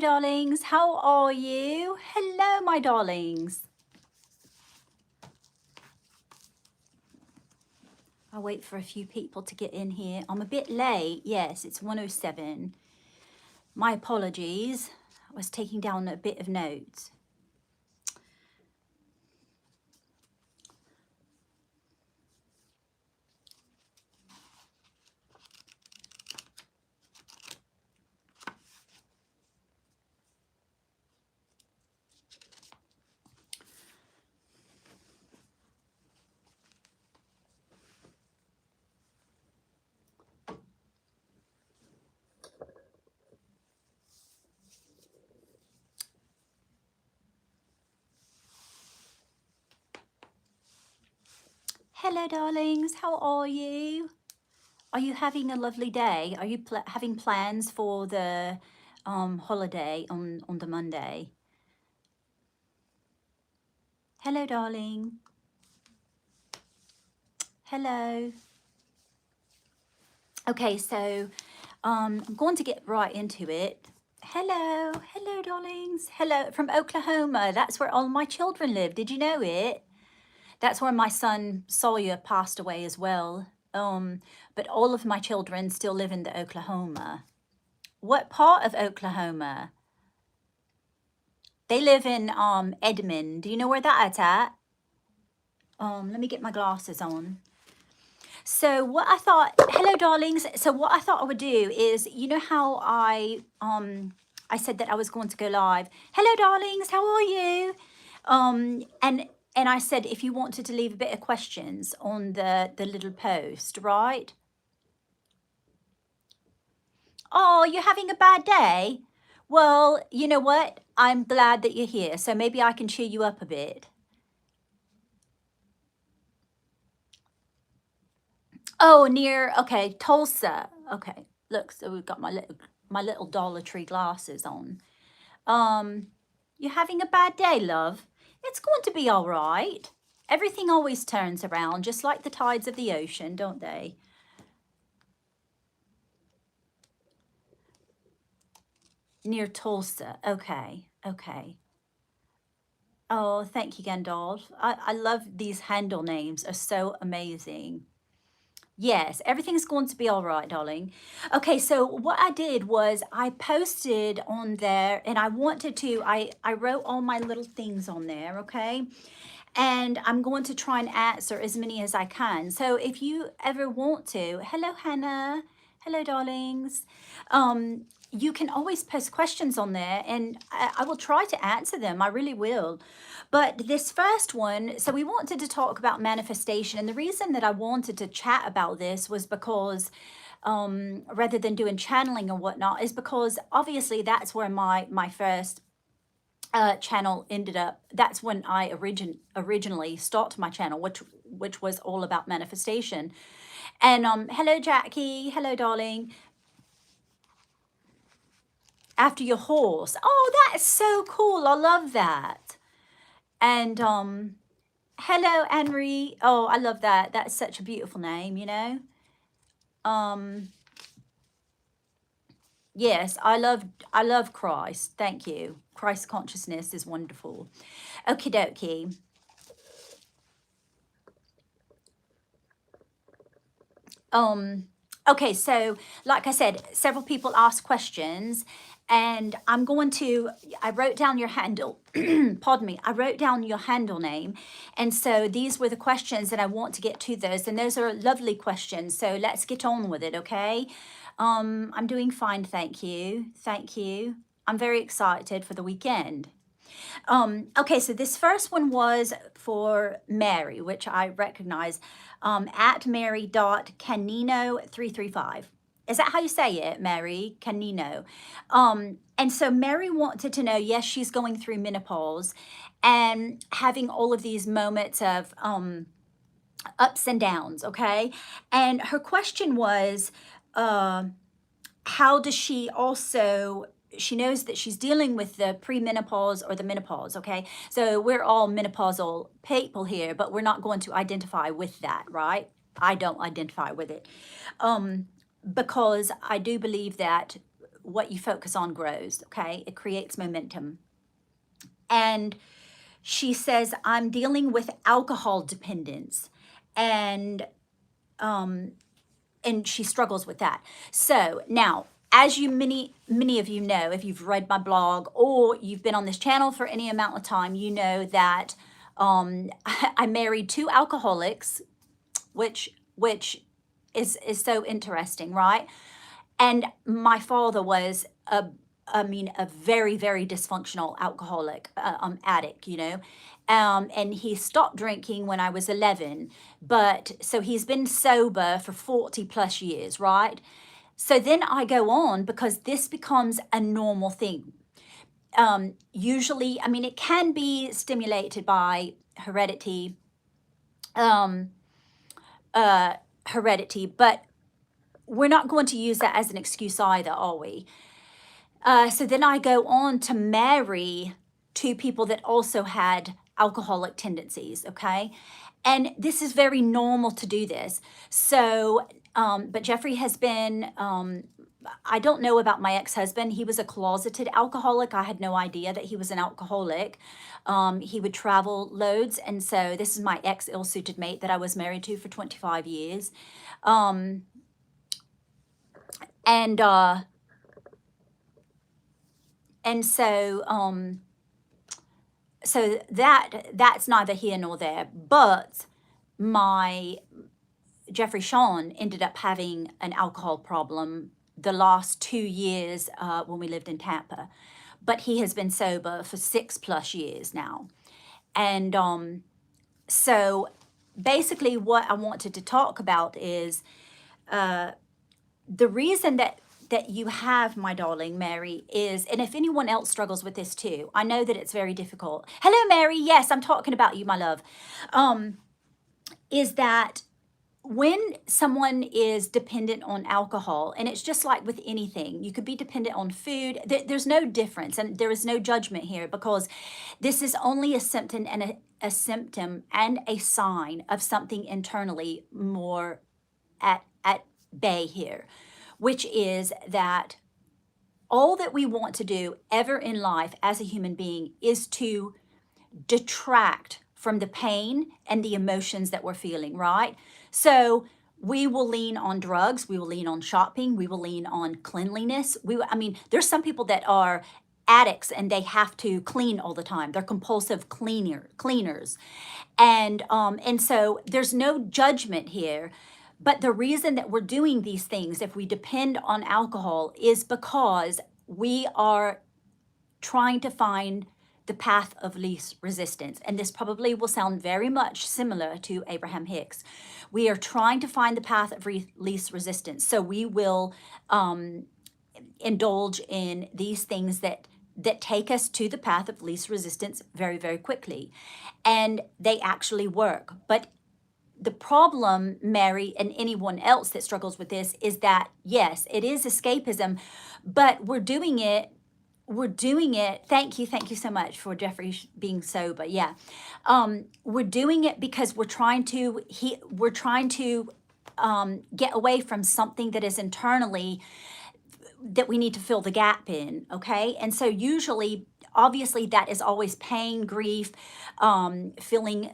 Darlings, how are you? Hello, my darlings. I'll wait for a few people to get in here. I'm a bit late. Yes, it's 1:07. My apologies. I was taking down a bit of notes. Hello, darlings. How are you? Are you having a lovely day? Are you having plans for the holiday on the Monday? Hello, darling. Hello. Okay, so I'm going to get right into it. Hello, hello, darlings. Hello from Oklahoma. That's where all my children live. Did you know it? That's where my son Sawyer passed away as well. But all of my children still live in the Oklahoma. What part of Oklahoma? They live in Edmond. Do you know where that's at? Let me get my glasses on. So what I thought, hello darlings. So what I thought I would do is, you know how I said that I was going to go live. Hello darlings, how are you? And I said if you wanted to leave a bit of questions on the little post, right? Oh, you're having a bad day? Well, you know what? I'm glad that you're here. So maybe I can cheer you up a bit. Oh, near, okay, Tulsa. Okay, look, so we've got my little Dollar Tree glasses on. You're having a bad day, love? It's going to be all right. Everything always turns around, just like the tides of the ocean, don't they? Near Tulsa. Okay, okay. Oh, thank you, Gandalf. I love these handle names, are so amazing. Yes, everything's going to be all right, darling. Okay, so what I did was I posted on there and I wanted to, I wrote all my little things on there, okay? And I'm going to try and answer as many as I can. So if you ever want to, hello, Hannah. Hello, darlings. You can always post questions on there and I will try to answer them. I really will. But this first one, so we wanted to talk about manifestation. And the reason that I wanted to chat about this was because rather than doing channeling or whatnot, is because obviously that's where my first channel ended up. That's when I originally started my channel, which was all about manifestation. And hello, Jackie. Hello, darling. After your horse. Oh, that's so cool. I love that. And hello, Anne-Marie. Oh, I love that. That's such a beautiful name, you know. Yes, I love Christ. Thank you. Christ consciousness is wonderful. Okie dokie. Okay, so like I said, several people asked questions and I wrote down your handle, pardon me, I wrote down your handle name. And so these were the questions that I want to get to those. And those are lovely questions. So let's get on with it, okay? I'm doing fine, thank you. Thank you. I'm very excited for the weekend. Okay, so this first one was for Mary, which I recognize, at Mary.Canino335. Is that how you say it, Mary? Canino. And so Mary wanted to know, yes, she's going through menopause and having all of these moments of ups and downs, okay? And her question was, how does she also, she knows that she's dealing with the premenopause or the menopause, okay? So we're all menopausal people here, but we're not going to identify with that, right? I don't identify with it. Because I do believe that what you focus on grows, okay? It creates momentum. And she says, I'm dealing with alcohol dependence. And she struggles with that. So now, as many of you know, if you've read my blog or you've been on this channel for any amount of time, you know that I married two alcoholics, which is so interesting, right? And my father was a very, very dysfunctional alcoholic, addict, you know. And he stopped drinking when I was 11. But so he's been sober for 40 plus years, right? So then I go on because this becomes a normal thing. Usually, I mean, it can be stimulated by heredity, um, but we're not going to use that as an excuse either, are we? So then I go on to marry two people that also had alcoholic tendencies, okay? And this is very normal to do this. So, but Jeffrey has been, I don't know about my ex-husband. He was a closeted alcoholic. I had no idea that he was an alcoholic. He would travel loads. And so this is my ex-ill-suited mate that I was married to for 25 years. And so so that's neither here nor there. But my Jeffrey Sean ended up having an alcohol problem the last 2 years when we lived in Tampa. But he has been sober for 6+ years now. And so basically what I wanted to talk about is the reason that you have, my darling Mary, is, and if anyone else struggles with this too, I know that it's very difficult. Hello, Mary. Yes, I'm talking about you, my love. Is that when someone is dependent on alcohol, and it's just like with anything, you could be dependent on food. There's no difference, and there is no judgment here, because this is only a symptom and a symptom and a sign of something internally more at bay here, which is that all that we want to do ever in life as a human being is to detract from the pain and the emotions that we're feeling, right? So we will lean on drugs, we will lean on shopping, we will lean on cleanliness. I mean, there's some people that are addicts and they have to clean all the time. They're compulsive cleaners. And so there's no judgment here. But the reason that we're doing these things, if we depend on alcohol, is because we are trying to find the path of least resistance. And this probably will sound very much similar to Abraham Hicks. We are trying to find the path of least resistance. So we will indulge in these things that take us to the path of least resistance very, very quickly. And they actually work. But the problem, Mary, and anyone else that struggles with this, is that, yes, it is escapism, but we're doing it. Thank you so much for Jeffrey being sober. Yeah. We're doing it because we're trying to get away from something that is internally that we need to fill the gap in. Okay. And so usually, obviously, that is always pain, grief, feeling,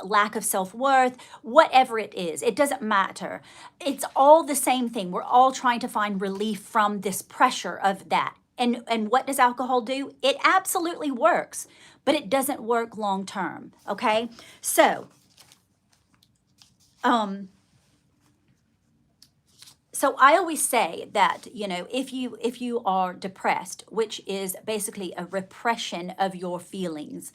lack of self-worth, whatever it is, it doesn't matter. It's all the same thing. We're all trying to find relief from this pressure of that. And what does alcohol do? It absolutely works, but it doesn't work long term. Okay? So I always say that, you know, if you are depressed, which is basically a repression of your feelings,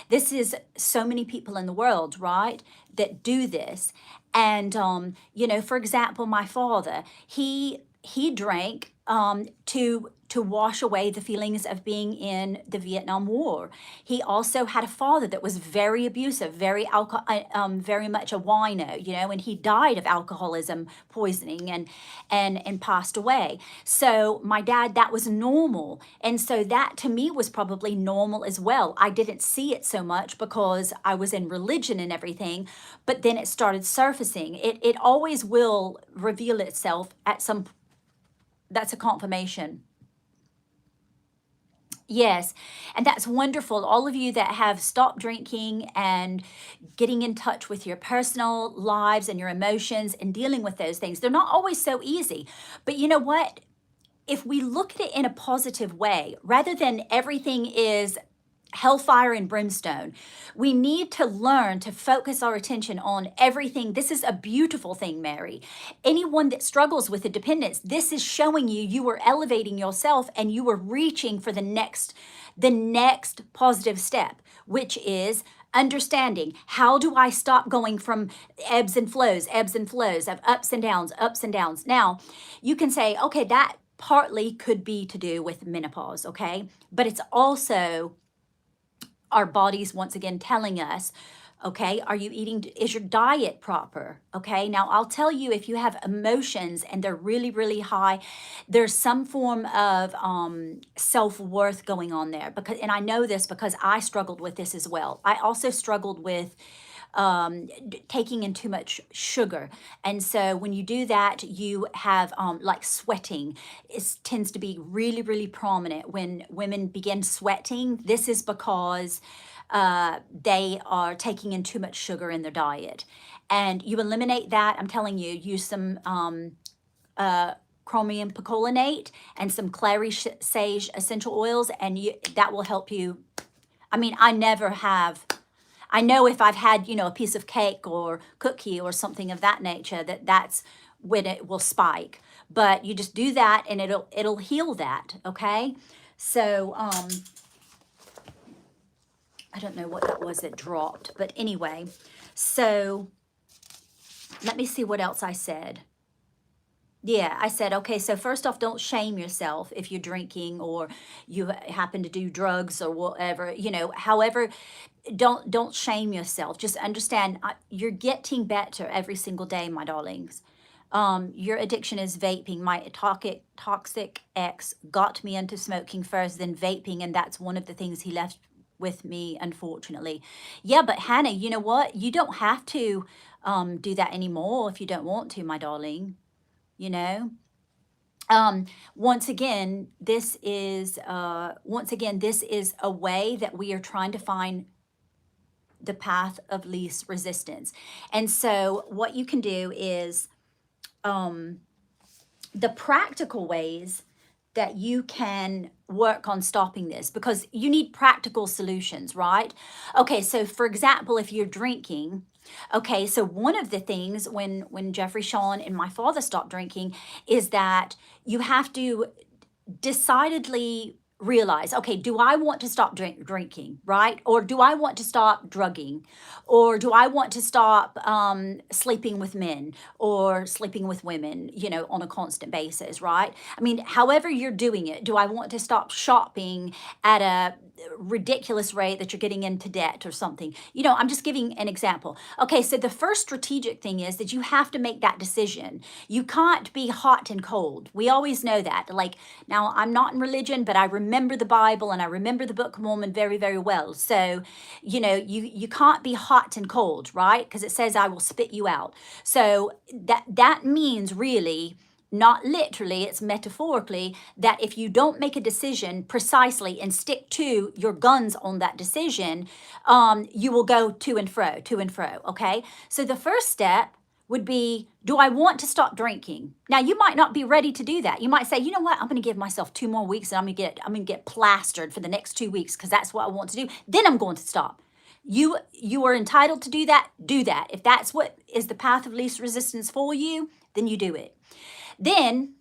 this is so many people in the world, right, that do this. And, you know, for example, my father, he drank to wash away the feelings of being in the Vietnam War. He also had a father that was very abusive, very much a wino, you know, and he died of alcoholism poisoning and passed away. So my dad, that was normal. And so that to me was probably normal as well. I didn't see it so much because I was in religion and everything, but then it started surfacing. It always will reveal itself at some That's a confirmation. Yes, and that's wonderful. All of you that have stopped drinking and getting in touch with your personal lives and your emotions and dealing with those things, they're not always so easy. But you know what? If we look at it in a positive way, rather than everything is hellfire and brimstone, we need to learn to focus our attention on everything. This is a beautiful thing, Mary. Anyone that struggles with a dependence, this is showing you you are elevating yourself and you are reaching for the next positive step, which is understanding how do I stop going from ebbs and flows of ups and downs, ups and downs. Now, you can say, okay, that partly could be to do with menopause, okay? But it's also our bodies once again telling us, okay, are you eating, is your diet proper? Okay, now I'll tell you, if you have emotions and they're really, really high, there's some form of self-worth going on there. Because, and I know this because I struggled with this as well. I also struggled with taking in too much sugar. And so when you do that, you have like sweating. It tends to be really, really prominent when women begin sweating. This is because they are taking in too much sugar in their diet. And you eliminate that. I'm telling you, use some chromium picolinate and some clary sage essential oils, and that will help you. I mean, I know if I've had, a piece of cake or cookie or something of that nature, that's when it will spike. But you just do that and it'll heal that, okay? So, I don't know what that was that dropped, but anyway, so let me see what else I said. Yeah, I said, okay, so first off, don't shame yourself if you're drinking or you happen to do drugs or whatever, however, don't shame yourself. Just understand, you're getting better every single day, my darlings. Your addiction is vaping. My toxic ex got me into smoking first, then vaping, and that's one of the things he left with me, unfortunately. Yeah, but Hannah, you know what? You don't have to do that anymore if you don't want to, my darling. You know. Once again, this is a way that we are trying to find the path of least resistance. And so what you can do is the practical ways that you can work on stopping this, because you need practical solutions, right? Okay, so for example, if you're drinking, okay, so one of the things when Jeffrey, Sean, and my father stopped drinking is that you have to decidedly realize, okay, do I want to stop drinking, right? Or do I want to stop drugging? Or do I want to stop sleeping with men or sleeping with women, on a constant basis, right? I mean, however you're doing it, do I want to stop shopping at a ridiculous rate that you're getting into debt or something? I'm just giving an example. Okay, so the first strategic thing is that you have to make that decision. You can't be hot and cold. We always know that. Like, now I'm not in religion, but I remember the Bible and I remember the Book of Mormon very, very well. So, you can't be hot and cold, right? Because it says I will spit you out. So that means really, not literally, it's metaphorically, that if you don't make a decision precisely and stick to your guns on that decision, you will go to and fro, to and fro. Okay. So the first step would be, do I want to stop drinking? Now, you might not be ready to do that. You might say, you know what, I'm going to give myself 2 more weeks and I'm going to get plastered for the next 2 weeks because that's what I want to do. Then I'm going to stop. You are entitled to do that. Do that. If that's what is the path of least resistance for you, then you do it. Then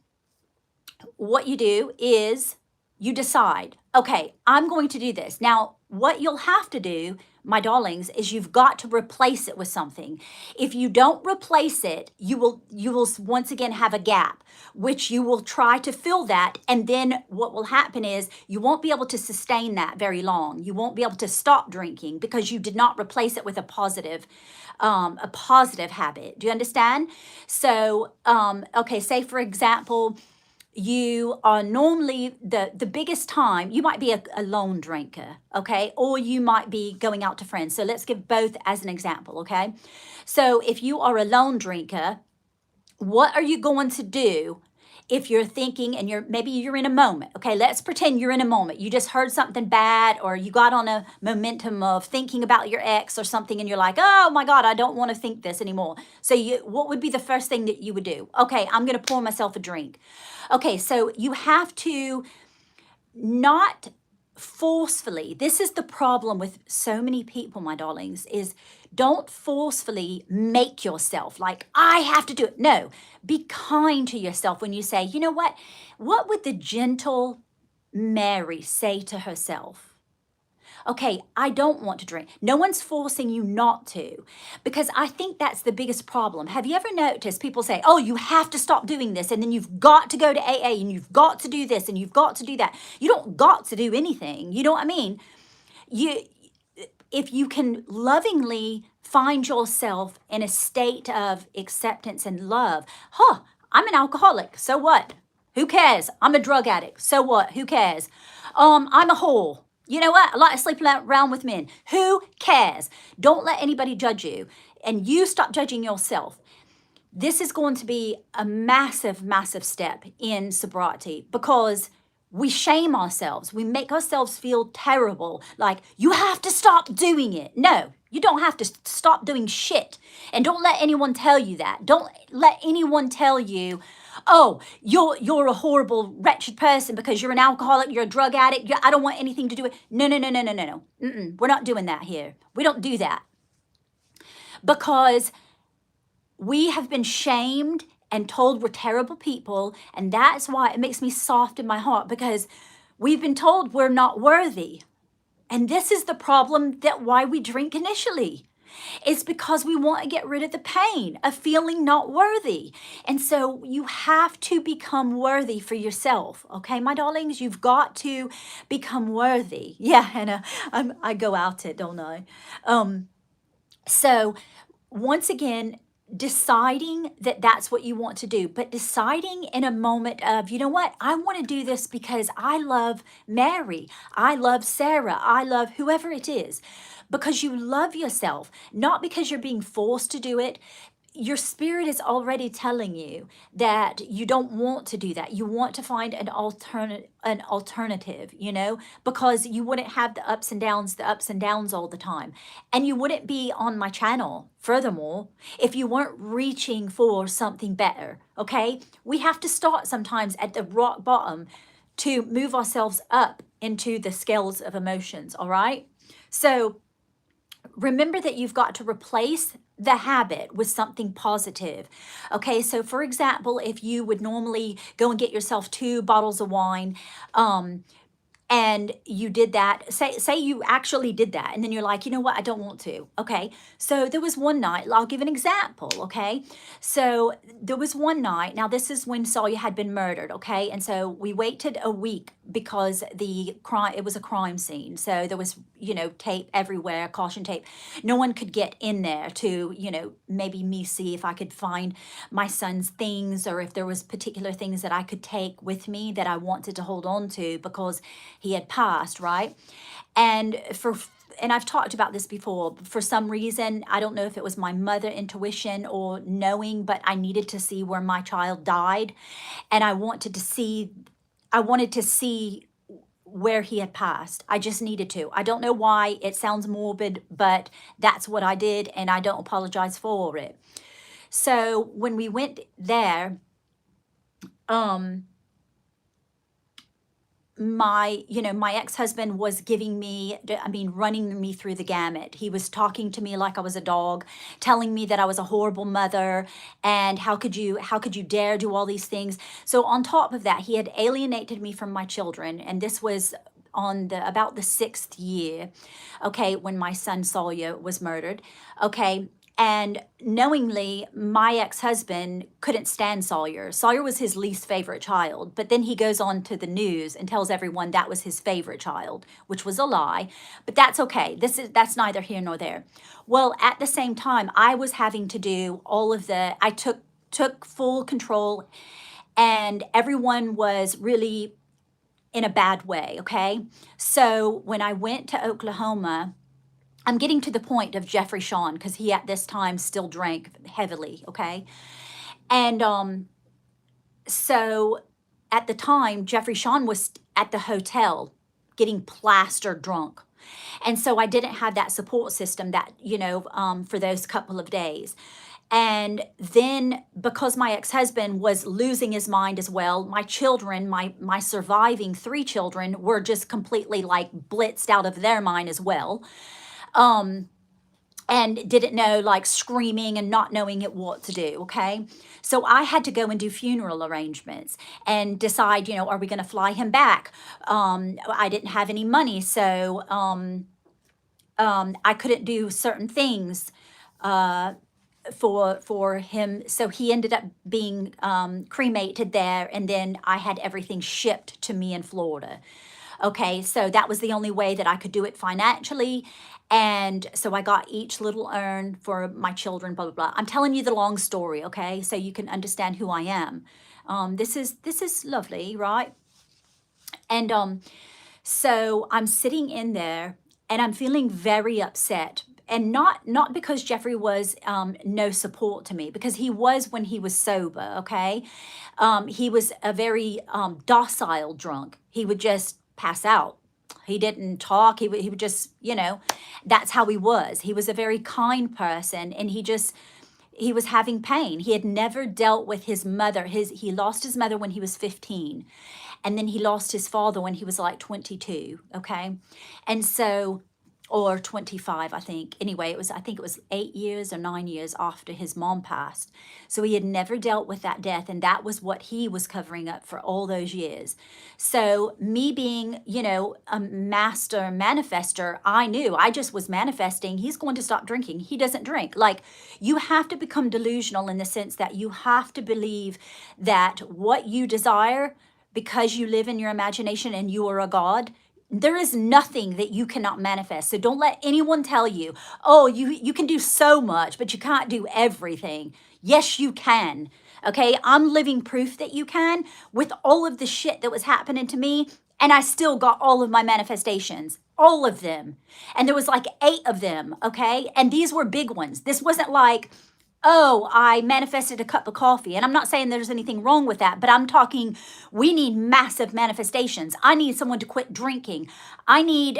what you do is you decide, okay, I'm going to do this. Now, what you'll have to do, my darlings, is you've got to replace it with something. If you don't replace it, you will once again have a gap, which you will try to fill that. And then what will happen is you won't be able to sustain that very long. You won't be able to stop drinking because you did not replace it with a positive habit. Do you understand? So, okay, say for example, you are normally the biggest time you might be a lone drinker, okay, or you might be going out to friends. So let's give both as an example, okay? So if you are a lone drinker, what are you going to do if you're thinking and maybe you're in a moment, okay, let's pretend you're in a moment. You just heard something bad, or you got on a momentum of thinking about your ex or something, and you're like, oh my God, I don't want to think this anymore. So what would be the first thing that you would do? Okay, I'm going to pour myself a drink. Okay, so you have to not forcefully, this is the problem with so many people, my darlings, is don't forcefully make yourself like, I have to do it. No, be kind to yourself when you say, you know what would the gentle Mary say to herself? Okay, I don't want to drink. No one's forcing you not to, because I think that's the biggest problem. Have you ever noticed people say, oh, you have to stop doing this, and then you've got to go to AA, and you've got to do this, and you've got to do that. You don't got to do anything. You know what I mean? You, if you can lovingly find yourself in a state of acceptance and love, I'm an alcoholic. So what? Who cares? I'm a drug addict. So what? Who cares? I'm a whore. You know what? I like to sleep around with men. Who cares? Don't let anybody judge you. And you stop judging yourself. This is going to be a massive, massive step in sobriety, because we shame ourselves. We make ourselves feel terrible. Like, you have to stop doing it. No, you don't have to stop doing shit. And don't let anyone tell you that. Don't let anyone tell you, oh, you're a horrible, wretched person because you're an alcoholic, you're a drug addict. I don't want anything to do with it. No, no, no, no, no, no, no. We're not doing that here. We don't do that. Because we have been shamed and told we're terrible people, and that's why it makes me soft in my heart, because we've been told we're not worthy. And this is the problem, that why we drink initially. It's because we want to get rid of the pain of feeling not worthy. And so you have to become worthy for yourself. Okay, my darlings, you've got to become worthy. Yeah, Hannah, I go out it, don't I? So once again, deciding that that's what you want to do, but deciding in a moment of, you know what, I want to do this because I love Mary, I love Sarah, I love whoever it is, because you love yourself, not because you're being forced to do it. Your spirit is already telling you that you don't want to do that. You want to find an alternative, because you wouldn't have the ups and downs all the time. And you wouldn't be on my channel, furthermore, if you weren't reaching for something better, okay? We have to start sometimes at the rock bottom to move ourselves up into the scales of emotions, all right? So remember that you've got to replace the habit with something positive. Okay, so for example, if you would normally go and get yourself 2 bottles of wine, and you did that, say you actually did that, and then you're like, you know what, I don't want to. Okay, so there was one night, I'll give an example. Okay, so there was one night, now this is when Sawyer had been murdered. Okay, and so we waited a week because it was a crime scene, so there was tape everywhere, caution tape. No one could get in there to maybe me see if I could find my son's things, or if there was particular things that I could take with me that I wanted to hold on to, because he had passed, right? And I've talked about this before. For some reason, I don't know if it was my mother intuition or knowing, but I needed to see where my child died, and I wanted to see where he had passed. I just needed to. I don't know why. It sounds morbid, but that's what I did, and I don't apologize for it. So when we went there, my ex-husband was running me through the gamut. He was talking to me like I was a dog, telling me that I was a horrible mother, and how could you dare do all these things. So on top of that, he had alienated me from my children, and this was on about the 6th year, okay, when my son Sawyer was murdered. Okay, and knowingly, my ex-husband couldn't stand Sawyer. Sawyer was his least favorite child, but then he goes on to the news and tells everyone that was his favorite child, which was a lie, but that's okay. That's neither here nor there. Well, at the same time, I was having to do I took full control, and everyone was really in a bad way, okay? So when I went to Oklahoma, I'm getting to the point of Jeffrey Sean, because he at this time still drank heavily, okay? And So at the time, Jeffrey Sean was at the hotel getting plastered drunk. And so I didn't have that support system that, for those couple of days. And then because my ex-husband was losing his mind as well, my children, my surviving 3 children were just completely like blitzed out of their mind as well. Um, and didn't know, like screaming and not knowing what to do. Okay. So I had to go and do funeral arrangements and decide, are we going to fly him back? I didn't have any money. So I couldn't do certain things uh, for him. So he ended up being cremated there. And then I had everything shipped to me in Florida. Okay, so that was the only way that I could do it financially. And so I got each little urn for my children, blah, blah, blah. I'm telling you the long story, okay? So you can understand who I am. This is lovely, right? And so I'm sitting in there and I'm feeling very upset. And not because Jeffrey was no support to me, because he was when he was sober, okay? He was a very docile drunk. He would just pass out. He didn't talk. He would just, that's how he was. He was a very kind person, and he was having pain. He had never dealt with his mother. He lost his mother when he was 15, and then he lost his father when he was like 22, okay? And so, or 25, I think. Anyway, I think it was 8 years or 9 years after his mom passed. So he had never dealt with that death, and that was what he was covering up for all those years. So me being, a master manifester, I knew I just was manifesting. He's going to stop drinking. He doesn't drink. Like, you have to become delusional in the sense that you have to believe that what you desire, because you live in your imagination and you are a god, there is nothing that you cannot manifest. So don't let anyone tell you, oh, you can do so much, but you can't do everything. Yes, you can. Okay, I'm living proof that you can with all of the shit that was happening to me. And I still got all of my manifestations, all of them. And there was like 8 of them. Okay. And these were big ones. This wasn't like, oh, I manifested a cup of coffee. And I'm not saying there's anything wrong with that, but I'm talking, we need massive manifestations. I need someone to quit drinking. I need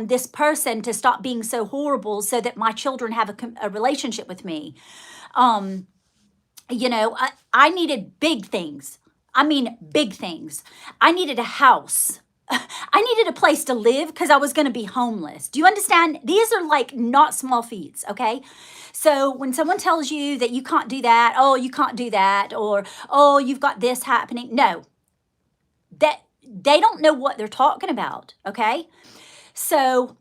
this person to stop being so horrible so that my children have a relationship with me. I needed big things. I mean, big things. I needed a house. I needed a place to live because I was going to be homeless. Do you understand? These are like not small feats, okay? So when someone tells you that you can't do that, oh, you can't do that, or oh, you've got this happening, no, that they don't know what they're talking about, okay? So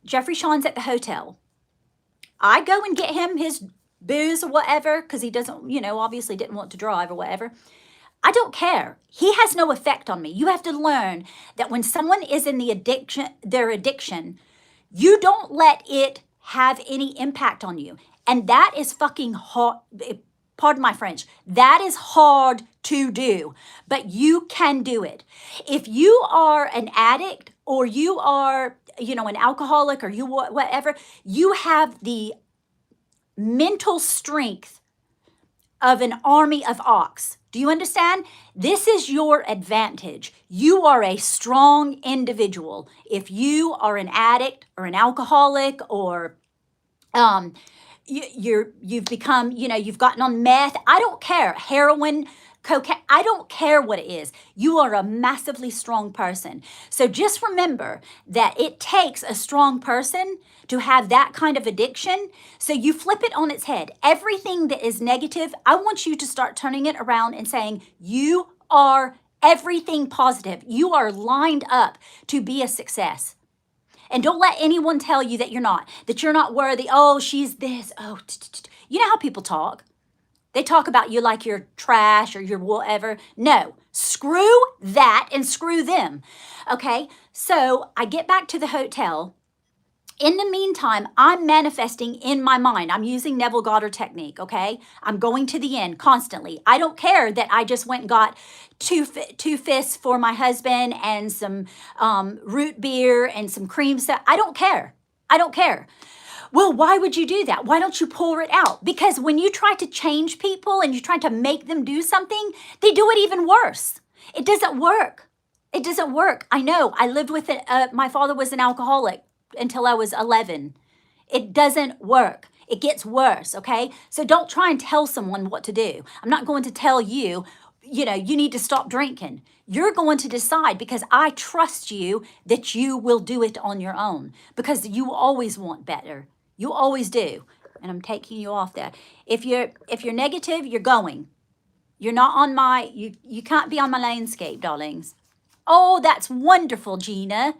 Jeffrey Sean's at the hotel. I go and get him his booze or whatever because he doesn't, obviously didn't want to drive or whatever. I don't care. He has no effect on me. You have to learn that when someone is in their addiction, you don't let it have any impact on you. And that is fucking hard. Pardon my French. That is hard to do, but you can do it. If you are an addict or you are, an alcoholic or you whatever, you have the mental strength of an army of ox. Do you understand? This is your advantage. You are a strong individual. If you are an addict or an alcoholic or you've become, you've gotten on meth, I don't care, heroin, cocaine, I don't care what it is. You are a massively strong person. So just remember that it takes a strong person to have that kind of addiction. So you flip it on its head. Everything that is negative, I want you to start turning it around and saying, you are everything positive. You are lined up to be a success. And don't let anyone tell you that you're not worthy. Oh, she's this. Oh, you know how people talk. They talk about you like you're trash or you're whatever. No, screw that and screw them. Okay, so I get back to the hotel. In the meantime, I'm manifesting in my mind. I'm using Neville Goddard technique, okay? I'm going to the end constantly. I don't care that I just went and got two fists for my husband and some root beer and some cream stuff. I don't care. I don't care. Well, why would you do that? Why don't you pour it out? Because when you try to change people and you try to make them do something, they do it even worse. It doesn't work. It doesn't work. I know. I lived with it. My father was an alcoholic until I was 11. It doesn't work. It gets worse, okay? So don't try and tell someone what to do. I'm not going to tell you, you need to stop drinking. You're going to decide because I trust you that you will do it on your own because you always want better. You always do. And I'm taking you off there. If you're negative, you're going. You're not on my you can't be on my landscape, darlings. Oh, that's wonderful, Gina.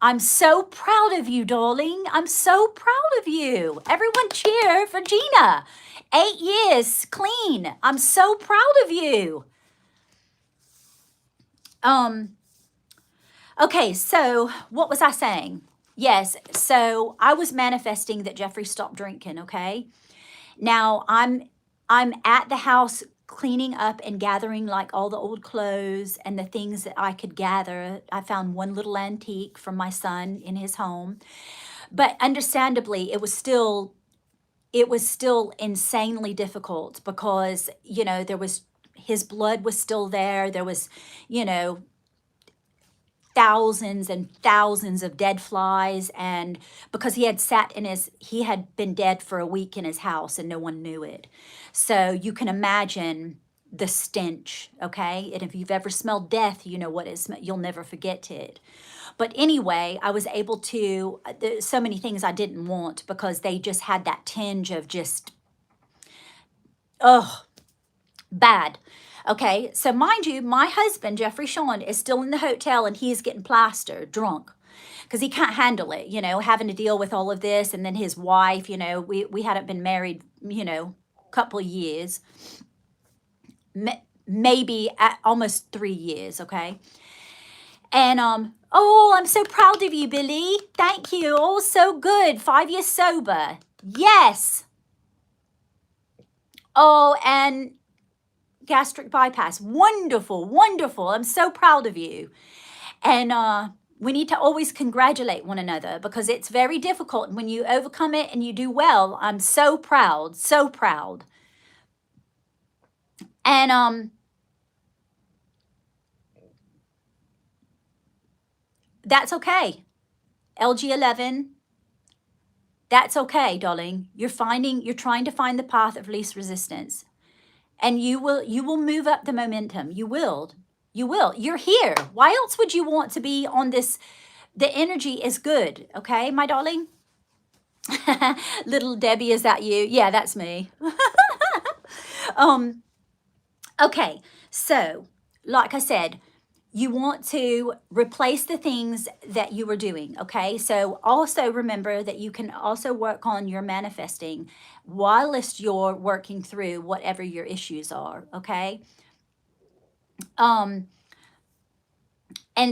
I'm so proud of you, darling. I'm so proud of you. Everyone cheer for Gina. 8 years clean. I'm so proud of you. Okay, so what was I saying? Yes, so I was manifesting that Jeffrey stopped drinking, okay? Now I'm at the house cleaning up and gathering like all the old clothes and the things that I could gather. I found one little antique from my son in his home. But understandably, it was still insanely difficult because, there was his blood was still there. There was, you know, thousands and thousands of dead flies, and because he had been dead for a week in his house and no one knew it. So you can imagine the stench, okay? And if you've ever smelled death, you know what you'll never forget it. But anyway, I was able to, there's so many things I didn't want because they just had that tinge of just, ugh, bad. Okay, so mind you, my husband, Jeffrey Sean, is still in the hotel and he's getting plastered, drunk, because he can't handle it, having to deal with all of this. And then his wife, we hadn't been married, couple of years, maybe at almost 3 years, okay? And, oh, I'm so proud of you, Billy. Thank you. Oh, so good. 5 years sober. Yes. Oh, and gastric bypass. Wonderful, wonderful. I'm so proud of you. And we need to always congratulate one another because it's very difficult. And when you overcome it and you do well, I'm so proud, so proud. And that's okay. LG11, that's okay, darling. You're trying to find the path of least resistance. And you will move up the momentum. You will. You're here. Why else would you want to be on this? The energy is good. Okay, my darling. Little Debbie, is that you? Yeah, that's me. Okay, so like I said, you want to replace the things that you were doing, okay? So also remember that you can also work on your manifesting whilst you're working through whatever your issues are, okay? And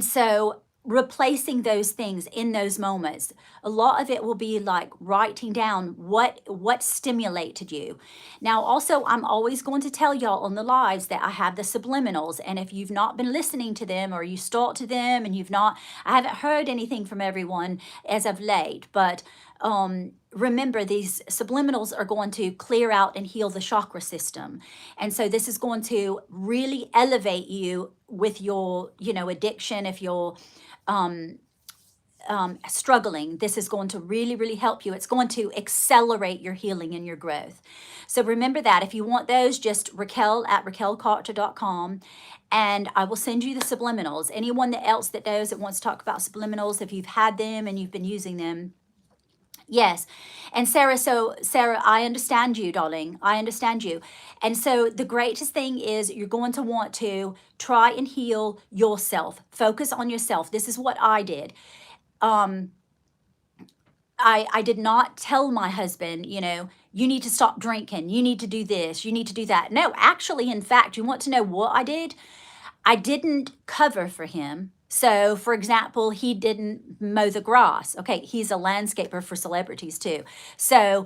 so replacing those things in those moments, a lot of it will be like writing down what stimulated you. Now also, I'm always going to tell y'all on the lives that I have the subliminals, and if you've not been listening to them or you start to them and I haven't heard anything from everyone as of late, but remember, these subliminals are going to clear out and heal the chakra system. And so this is going to really elevate you with your, addiction. If you're struggling, this is going to really, really help you. It's going to accelerate your healing and your growth. So remember that. If you want those, just Raquel at raquelcarter.com, and I will send you the subliminals. Anyone else that knows that wants to talk about subliminals, if you've had them and you've been using them. Yes. And Sarah, I understand you, darling. I understand you. And so the greatest thing is you're going to want to try and heal yourself. Focus on yourself. This is what I did. I did not tell my husband, you need to stop drinking. You need to do this. You need to do that. No, actually, in fact, you want to know what I did? I didn't cover for him. So, for example, he didn't mow the grass. Okay, he's a landscaper for celebrities too. So,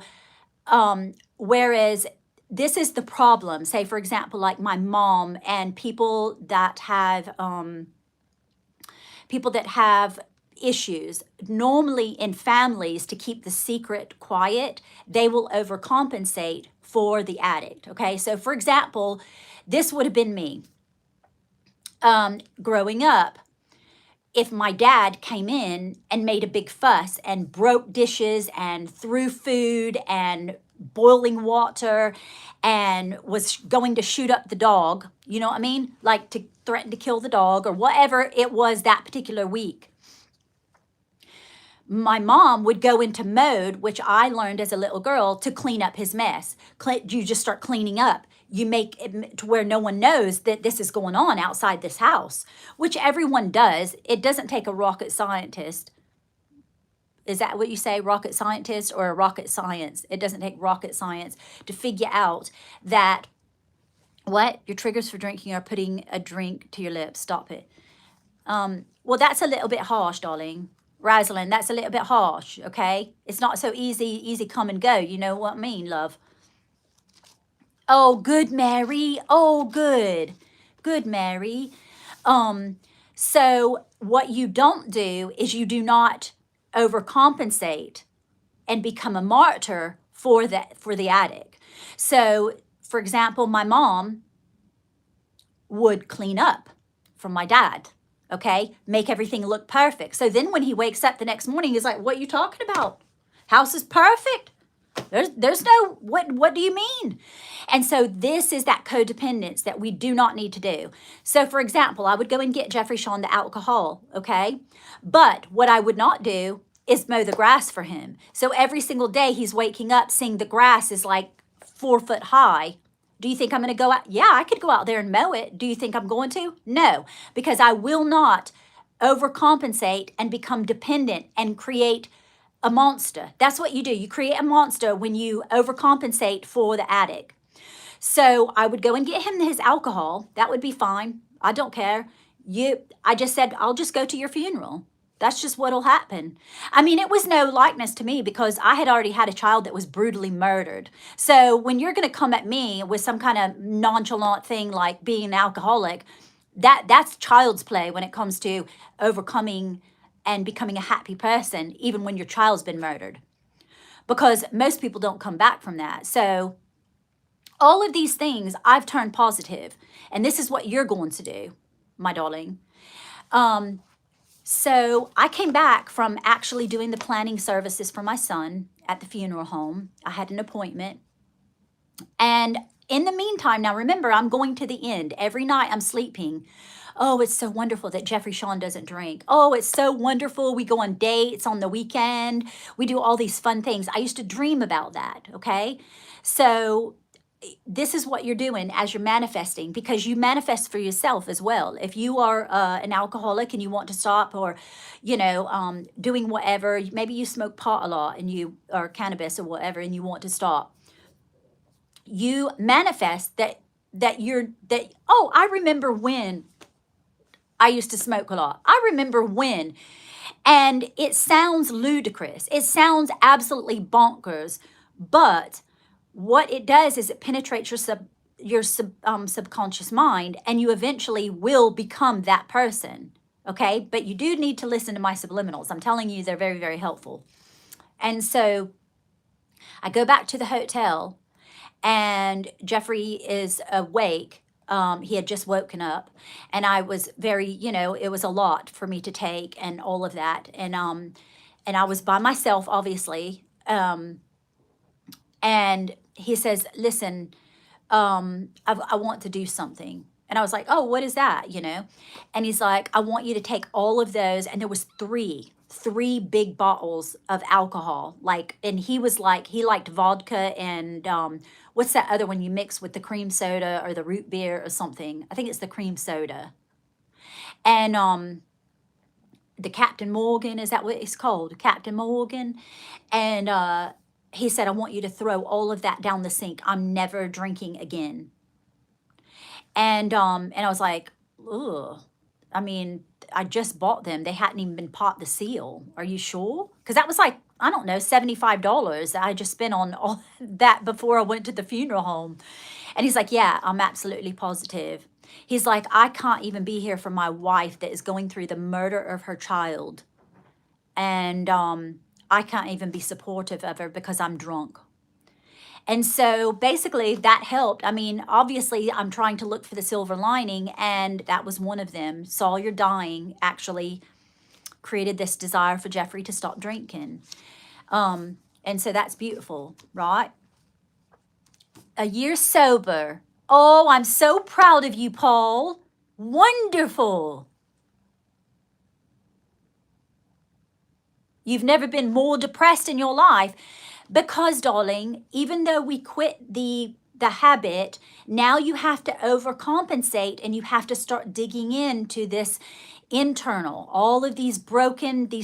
whereas this is the problem, say, for example, like my mom and people that have issues. Normally in families, to keep the secret quiet, they will overcompensate for the addict. Okay, so for example, this would have been me growing up. If my dad came in and made a big fuss and broke dishes and threw food and boiling water and was going to shoot up the dog, you know what I mean? Like to threaten to kill the dog or whatever it was that particular week. My mom would go into mode, which I learned as a little girl, to clean up his mess. You just start cleaning up. You make it to where no one knows that this is going on outside this house, which everyone does. It doesn't take a rocket scientist. Is that what you say, rocket scientist or a rocket science? It doesn't take rocket science to figure out that what your triggers for drinking are putting a drink to your lips. Stop it. Well, that's a little bit harsh, darling. Rosalind, that's a little bit harsh, okay? It's not so easy come and go. You know what I mean, love? Oh, good, Mary. Oh, good. Good, Mary. So what you don't do is you do not overcompensate and become a martyr for the addict. So, for example, my mom would clean up for my dad, okay? Make everything look perfect. So then when he wakes up the next morning, he's like, what are you talking about? House is perfect. There's no, what do you mean? And so this is that codependence that we do not need to do. So for example, I would go and get Jeffrey Sean the alcohol, okay? But what I would not do is mow the grass for him. So every single day he's waking up seeing the grass is like 4 foot high. Do you think I'm going to go out? Yeah, I could go out there and mow it. Do you think I'm going to? No, because I will not overcompensate and become dependent and create a monster. That's what you do. You create a monster when you overcompensate for the addict. So I would go and get him his alcohol. That would be fine. I don't care. I just said, I'll just go to your funeral. That's just what'll happen. I mean, it was no likeness to me because I had already had a child that was brutally murdered. So when you're going to come at me with some kind of nonchalant thing like being an alcoholic, that's child's play when it comes to overcoming and becoming a happy person, even when your child's been murdered. Because most people don't come back from that. So all of these things I've turned positive, and this is what you're going to do, my darling. So I came back from actually doing the planning services for my son at the funeral home. I had an appointment. And in the meantime, now remember, I'm going to the end. Every night I'm sleeping. Oh, it's so wonderful that Jeffrey Sean doesn't drink. Oh, it's so wonderful. We go on dates on the weekend. We do all these fun things. I used to dream about that, okay? So this is what you're doing as you're manifesting, because you manifest for yourself as well. If you are an alcoholic and you want to stop, or, you know, doing whatever, maybe you smoke pot a lot and or cannabis or whatever, and you want to stop, you manifest oh, I remember when I used to smoke a lot. I remember when, and it sounds ludicrous. It sounds absolutely bonkers, but what it does is it penetrates your subconscious mind, and you eventually will become that person, okay? But you do need to listen to my subliminals. I'm telling you, they're very, very helpful. And so I go back to the hotel, and Jeffrey is awake. He had just woken up, and I was very, you know, it was a lot for me to take and all of that. And I was by myself, obviously. And he says, listen, I want to do something. And I was like, oh, what is that? You know? And he's like, I want you to take all of those. And there was three big bottles of alcohol. Like, and he was like, he liked vodka and, what's that other one you mix with the cream soda or the root beer or something? I think it's the cream soda. And, the Captain Morgan, is that what it's called? Captain Morgan. And, he said, I want you to throw all of that down the sink. I'm never drinking again. And I was like, ugh. I mean, I just bought them. They hadn't even been popped the seal. Are you sure? Because that was like, I don't know, $75 that I just spent on all that before I went to the funeral home. And he's like, yeah, I'm absolutely positive. He's like, I can't even be here for my wife that is going through the murder of her child. and I can't even be supportive of her because I'm drunk. And so basically that helped. I mean, obviously I'm trying to look for the silver lining, and that was one of them. Saw You're Dying actually created this desire for Jeffrey to stop drinking. And so that's beautiful, right? A year sober. Oh, I'm so proud of you, Paul. Wonderful. You've never been more depressed in your life because, darling, even though we quit the habit, now you have to overcompensate and you have to start digging into this internal, all of these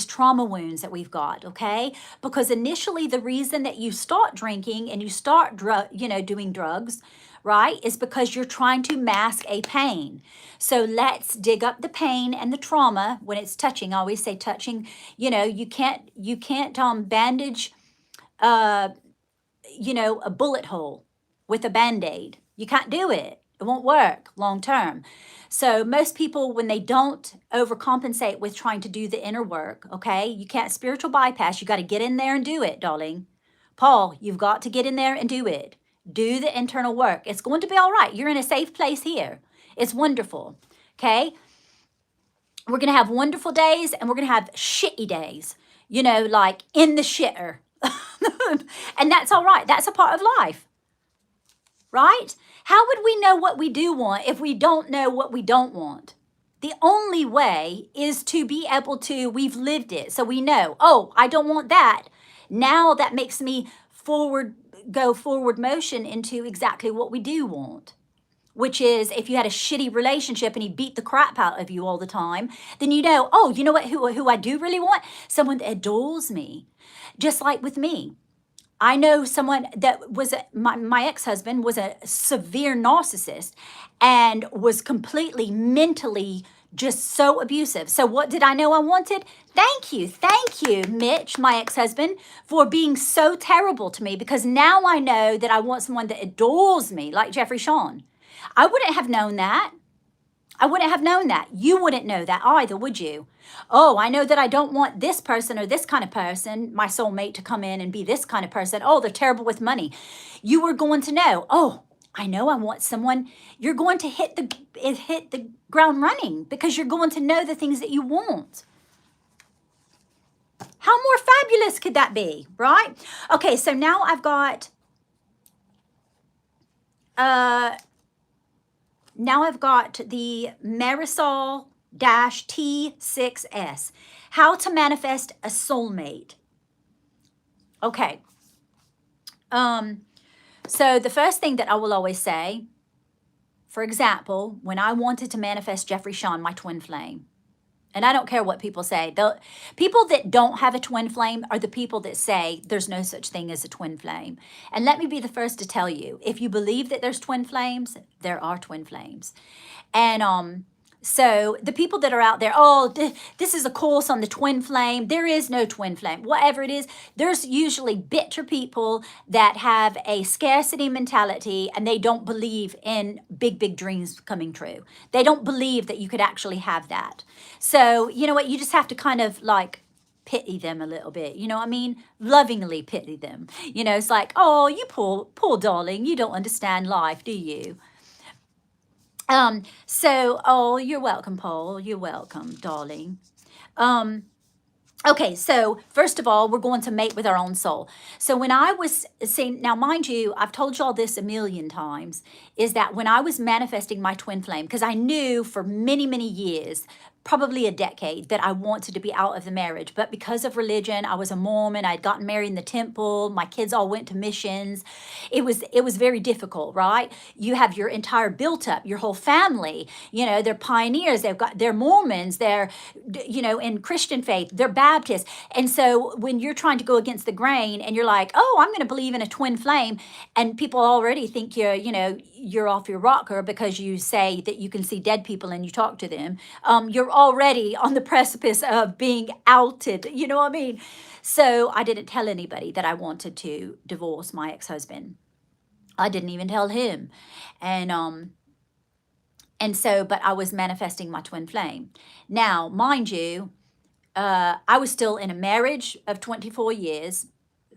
trauma wounds that we've got, okay? Because initially the reason that you start drinking and you start doing drugs, right, is because you're trying to mask a pain. So let's dig up the pain and the trauma when it's touching. I always say touching, you can't bandage uh a bullet hole with a band-aid. You can't do it. It won't work long term. So most people, when they don't overcompensate with trying to do the inner work, okay, you can't spiritual bypass. You got to get in there and do it, darling. Paul, you've got to get in there and do it. Do the internal work. It's going to be all right. You're in a safe place here. It's wonderful. Okay. We're going to have wonderful days and we're going to have shitty days, like in the shitter. And that's all right. That's a part of life, right? How would we know what we do want if we don't know what we don't want? The only way is to be able to, we've lived it. So we know, oh, I don't want that. Now that makes me go forward motion into exactly what we do want. Which is, if you had a shitty relationship and he beat the crap out of you all the time, then oh, you know what, who I do really want? Someone that adores me. Just like with me. I know someone that was my ex-husband was a severe narcissist and was completely mentally just so abusive. So what did I know I wanted? Thank you, Mitch, my ex-husband, for being so terrible to me, because now I know that I want someone that adores me, like Jeffrey Sean. I wouldn't have known that. I wouldn't have known that. You wouldn't know that either, would you? Oh, I know that I don't want this person or this kind of person, my soulmate, to come in and be this kind of person. Oh, they're terrible with money. You were going to know. Oh, I know I want someone. You're going to hit the ground running because you're going to know the things that you want. How more fabulous could that be, right? Okay, so now I've got the Marisol T6S, how to manifest a soulmate. Okay. So the first thing that I will always say, for example, when I wanted to manifest Jeffrey Sean, my twin flame, and I don't care what people say. The people that don't have a twin flame are the people that say there's no such thing as a twin flame. And let me be the first to tell you, if you believe that there's twin flames, there are twin flames. And so the people that are out there, oh, this is a course on the twin flame. There is no twin flame. Whatever it is, there's usually bitter people that have a scarcity mentality and they don't believe in big dreams coming true. They don't believe that you could actually have that. So, you know what? You just have to kind of like pity them a little bit. You know what I mean? Lovingly pity them. It's like, oh, you poor darling. You don't understand life, do you? Oh, you're welcome, Paul. You're welcome, darling. Okay, so first of all, we're going to mate with our own soul. So when I was saying, now mind you, I've told y'all this a million times, is that when I was manifesting my twin flame, because I knew for many years, probably a decade, that I wanted to be out of the marriage. But because of religion, I was a Mormon, I'd gotten married in the temple, my kids all went to missions. It was very difficult, right? You have your entire built up, your whole family, they're pioneers, they're Mormons, they're, in Christian faith, they're Baptists. And so when you're trying to go against the grain and you're like, oh, I'm going to believe in a twin flame, and people already think you're off your rocker because you say that you can see dead people and you talk to them, you're already on the precipice of being outed. You know what I mean? So I didn't tell anybody that I wanted to divorce my ex-husband. I didn't even tell him. And so, but I was manifesting my twin flame. Now, mind you, I was still in a marriage of 24 years.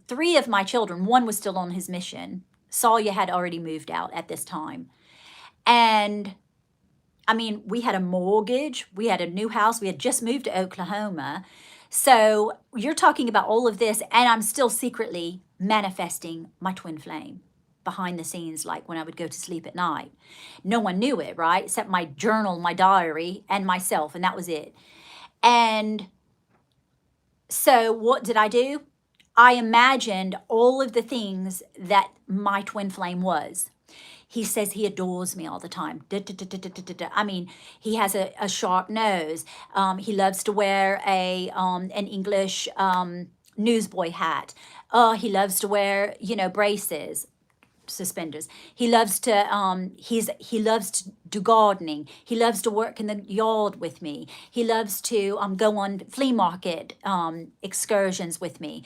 3 of my children, one was still on his mission. Salia had already moved out at this time. And I mean, we had a mortgage, we had a new house, we had just moved to Oklahoma. So you're talking about all of this, and I'm still secretly manifesting my twin flame behind the scenes, like when I would go to sleep at night. No one knew it, right? Except my journal, my diary, and myself, and that was it. And so what did I do? I imagined all of the things that my twin flame was. He says he adores me all the time. I mean, he has a sharp nose. He loves to wear an English newsboy hat. He loves to wear, braces, suspenders. He loves to do gardening. He loves to work in the yard with me. He loves to go on flea market excursions with me.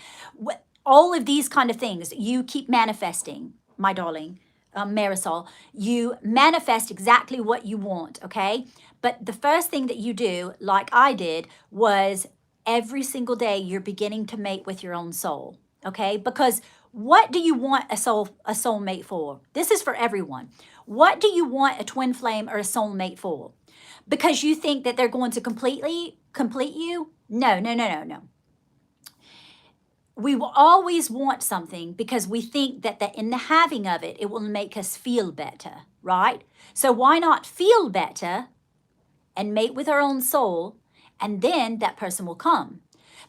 All of these kind of things you keep manifesting, my darling. Marisol, you manifest exactly what you want, okay? But the first thing that you do, like I did, was every single day you're beginning to mate with your own soul, okay? Because what do you want a soulmate for? This is for everyone. What do you want a twin flame or a soulmate for? Because you think that they're going to completely complete you? No, no, no, no, no. We will always want something because we think that in the having of it, it will make us feel better, right? So why not feel better and mate with our own soul, and then that person will come?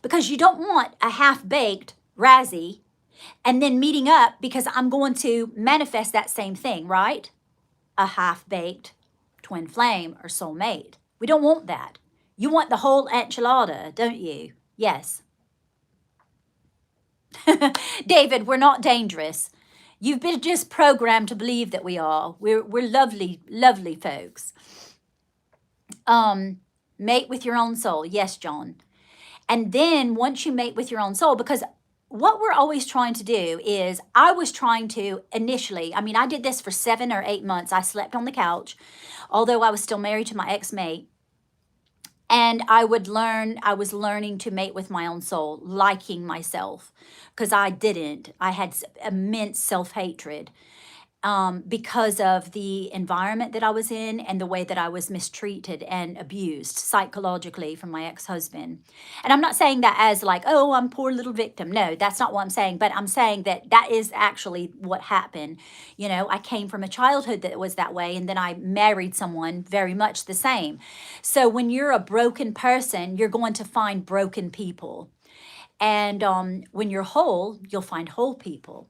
Because you don't want a half-baked Razzie and then meeting up because I'm going to manifest that same thing, right? A half-baked twin flame or soulmate. We don't want that. You want the whole enchilada, don't you? Yes. David, we're not dangerous. You've been just programmed to believe that we are. We're lovely, lovely folks. Mate with your own soul. Yes, John. And then once you mate with your own soul, because what we're always trying to do is, I was trying to initially, I mean, I did this for 7 or 8 months. I slept on the couch, although I was still married to my ex-mate. And I was learning to mate with my own soul, liking myself, because I didn't. I had immense self-hatred because of the environment that I was in and the way that I was mistreated and abused psychologically from my ex-husband. And I'm not saying that as like, oh, I'm poor little victim. No, that's not what I'm saying. But I'm saying that that is actually what happened. I came from a childhood that was that way, and then I married someone very much the same. So when you're a broken person, you're going to find broken people. And when you're whole, you'll find whole people.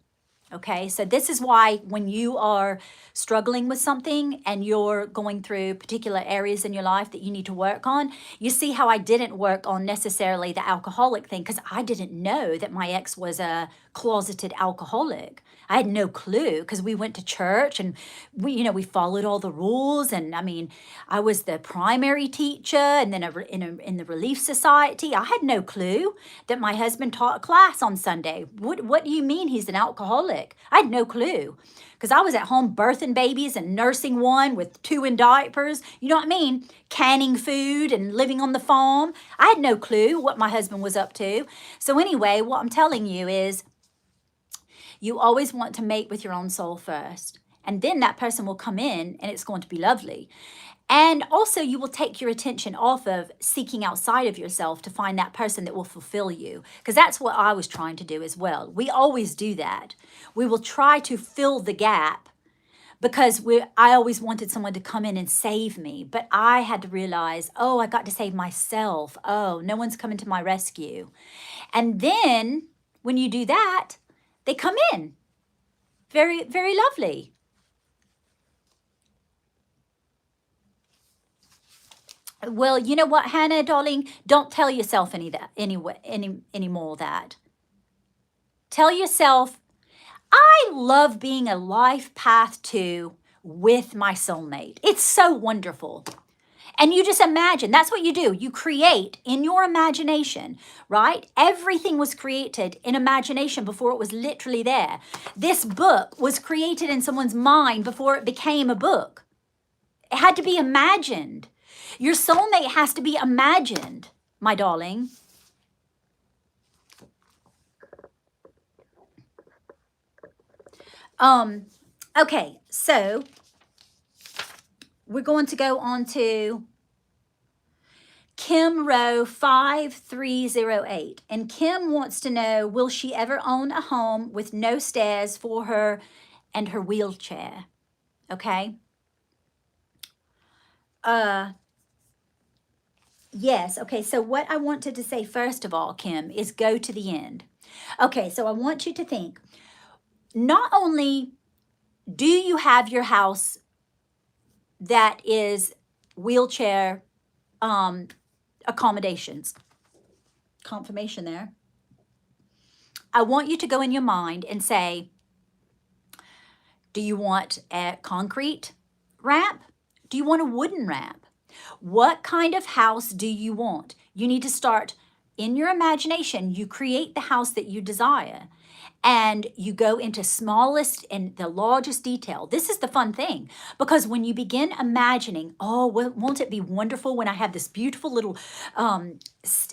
Okay, so this is why when you are struggling with something and you're going through particular areas in your life that you need to work on, you see how I didn't work on necessarily the alcoholic thing, because I didn't know that my ex was a closeted alcoholic. I had no clue, because we went to church and we followed all the rules. And I mean, I was the primary teacher and then in the Relief Society. I had no clue that my husband taught a class on Sunday. What do you mean he's an alcoholic? I had no clue, because I was at home birthing babies and nursing one with 2 in diapers. You know what I mean? Canning food and living on the farm. I had no clue what my husband was up to. So anyway, what I'm telling you is, you always want to mate with your own soul first. And then that person will come in and it's going to be lovely. And also you will take your attention off of seeking outside of yourself to find that person that will fulfill you. Because that's what I was trying to do as well. We always do that. We will try to fill the gap because I always wanted someone to come in and save me. But I had to realize, oh, I got to save myself. Oh, no one's coming to my rescue. And then when you do that, they come in. Very, very lovely. Well, you know what, Hannah, darling? Don't tell yourself any more of that. Tell yourself, I love being a life path 2 with my soulmate. It's so wonderful. And you just imagine, that's what you do. You create in your imagination, right? Everything was created in imagination before it was literally there. This book was created in someone's mind before it became a book. It had to be imagined. Your soulmate has to be imagined, my darling. Um, okay, so we're going to go on to Kim Rowe 5308. And Kim wants to know, will she ever own a home with no stairs for her and her wheelchair? Okay. Yes. Okay. So what I wanted to say first of all, Kim, is go to the end. Okay. So I want you to think, not only do you have your house that is wheelchair accommodations, confirmation there. I want you to go in your mind and say, do you want a concrete ramp? Do you want a wooden ramp? What kind of house do you want? You need to start in your imagination. You create the house that you desire, and you go into smallest and the largest detail. This is the fun thing, because when you begin imagining, oh, won't it be wonderful when I have this beautiful little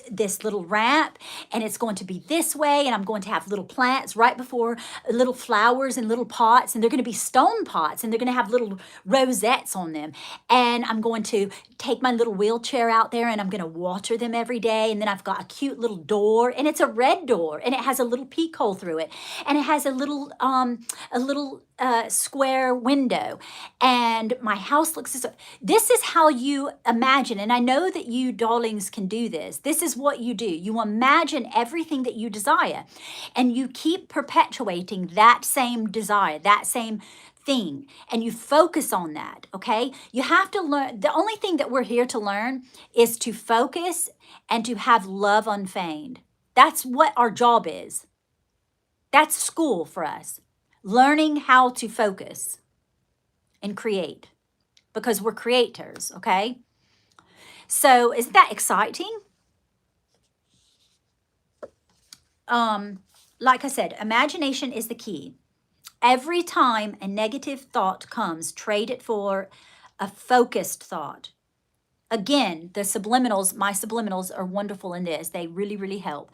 this little ramp, and it's going to be this way, and I'm going to have little plants right before, little flowers in little pots, and they're going to be stone pots, and they're going to have little rosettes on them, and I'm going to take my little wheelchair out there, and I'm going to water them every day, and then I've got a cute little door, and it's a red door, and it has a little peek hole through it, and it has a little square window, and my house looks this way. This is how you imagine, and I know that you darlings can do this. This is what you do. You imagine everything that you desire, and you keep perpetuating that same desire, that same thing, and you focus on that. Okay, you have to learn. The only thing that we're here to learn is to focus and to have love unfeigned. That's what our job is. That's school for us, learning how to focus and create, because we're creators. Okay, so isn't that exciting? Like I said, imagination is the key. Every time a negative thought comes, trade it for a focused thought. Again, the subliminals, my subliminals are wonderful in this. They really, really help.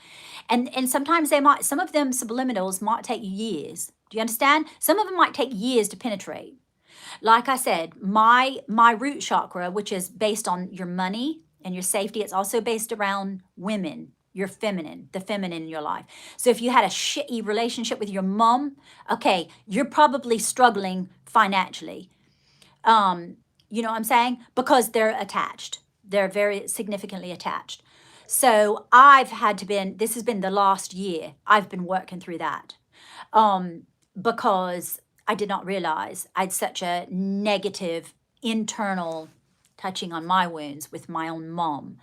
And sometimes some of them subliminals might take years. Do you understand? Some of them might take years to penetrate. Like I said, my root chakra, which is based on your money and your safety, it's also based around women, your feminine, the feminine in your life. So if you had a shitty relationship with your mom, okay, you're probably struggling financially. You know what I'm saying? Because they're attached. They're very significantly attached. So this has been the last year, I've been working through that. Because I did not realize I'd such a negative internal touching on my wounds with my own mom.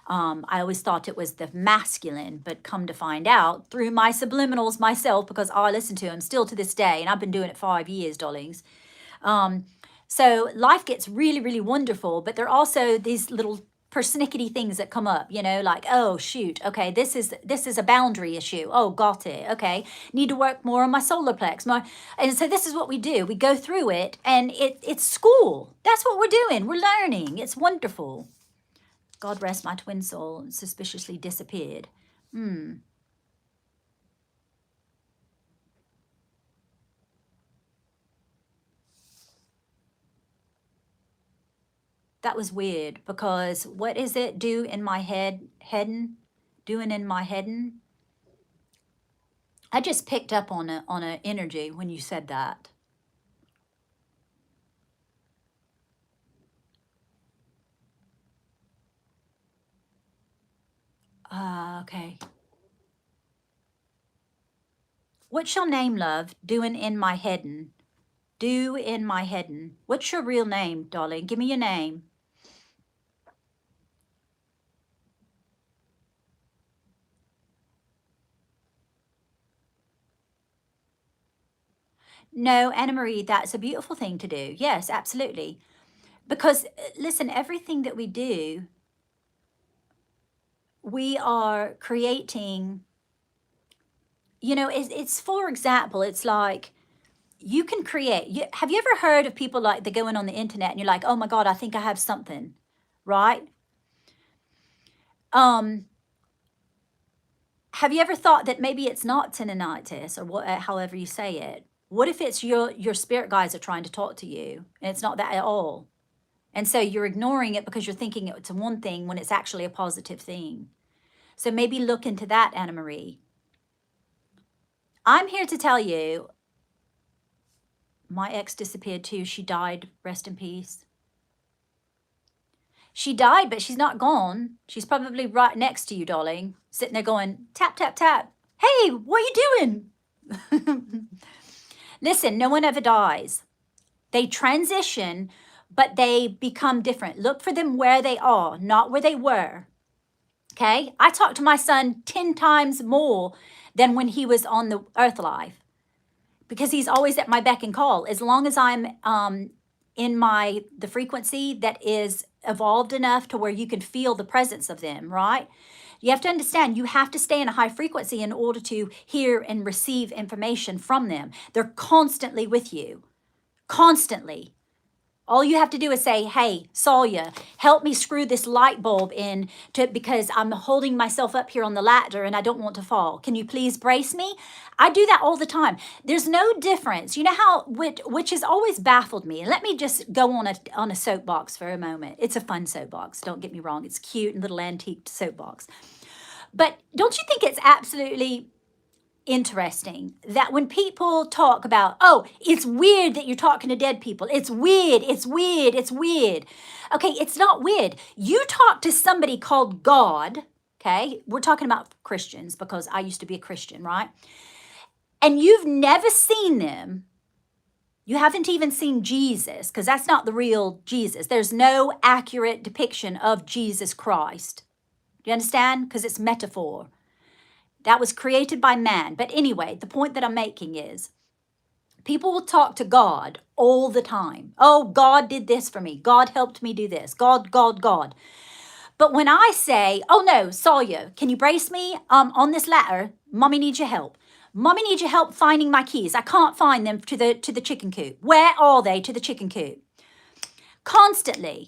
I always thought it was the masculine, but come to find out through my subliminals myself, because I listen to them still to this day, and I've been doing it 5 years, darlings. So life gets really, really wonderful, but there are also these little persnickety things that come up, like, oh shoot, okay, this is a boundary issue. Oh, got it. Okay, need to work more on my solar plex. And so this is what we do. We go through it, and it's school. That's what we're doing. We're learning. It's wonderful. God rest my twin soul, suspiciously disappeared. That was weird, because what is it? Doing in my headin'? I just picked up on a energy when you said that. Okay. What's your name, love? Doing in my headin'. Do in my headin'. What's your real name, darling? Give me your name. No, Anna Marie, that's a beautiful thing to do. Yes, absolutely. Because listen, everything that we do, we are creating, it's for example, it's like you can create. Have you ever heard of people like they're going on the internet and you're like, oh my God, I think I have something, right? Have you ever thought that maybe it's not tinnitus or however you say it? What if it's your spirit guides are trying to talk to you and it's not that at all? And so you're ignoring it because you're thinking it's one thing when it's actually a positive thing. So maybe look into that, Anna Marie. I'm here to tell you, my ex disappeared too. She died. Rest in peace. She died, but she's not gone. She's probably right next to you, darling, sitting there going, tap, tap, tap. Hey, what are you doing? Listen, no one ever dies. They transition, but they become different. Look for them where they are, not where they were. Okay? I talk to my son 10 times more than when he was on the earth life because he's always at my beck and call. As long as I'm in the frequency that is evolved enough to where you can feel the presence of them, right? You have to understand, you have to stay in a high frequency in order to hear and receive information from them. They're constantly with you, constantly. All you have to do is say, hey, Sawyer, help me screw this light bulb in because I'm holding myself up here on the ladder and I don't want to fall. Can you please brace me? I do that all the time. There's no difference. You know how, which has always baffled me. And let me just go on a soapbox for a moment. It's a fun soapbox. Don't get me wrong. It's cute and little antique soapbox. But don't you think it's absolutely interesting that when people talk about, oh, it's weird that you're talking to dead people. It's weird. It's weird. It's weird. Okay, it's not weird. You talk to somebody called God. Okay, we're talking about Christians because I used to be a Christian, right? And you've never seen them. You haven't even seen Jesus because that's not the real Jesus. There's no accurate depiction of Jesus Christ. Do you understand? Because it's metaphor. That was created by man. But anyway, the point that I'm making is people will talk to God all the time. Oh, God did this for me. God helped me do this. God, God, God. But when I say, oh no, Sawyer, can you brace me on this ladder? Mommy needs your help. Mommy needs your help finding my keys. I can't find them to the chicken coop. Where are they to the chicken coop? Constantly.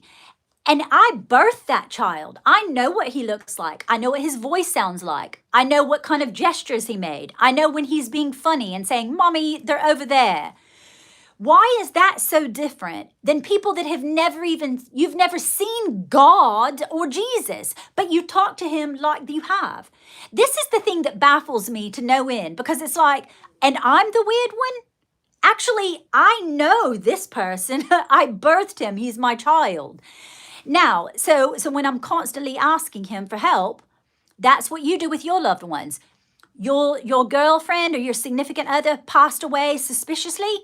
And I birthed that child. I know what he looks like. I know what his voice sounds like. I know what kind of gestures he made. I know when he's being funny and saying, Mommy, they're over there. Why is that so different than people that you've never seen God or Jesus, but you talk to him like you have? This is the thing that baffles me to no end because it's like, and I'm the weird one? Actually, I know this person. I birthed him. He's my child. Now, so when I'm constantly asking him for help, that's what you do with your loved ones. Your girlfriend or your significant other passed away suspiciously.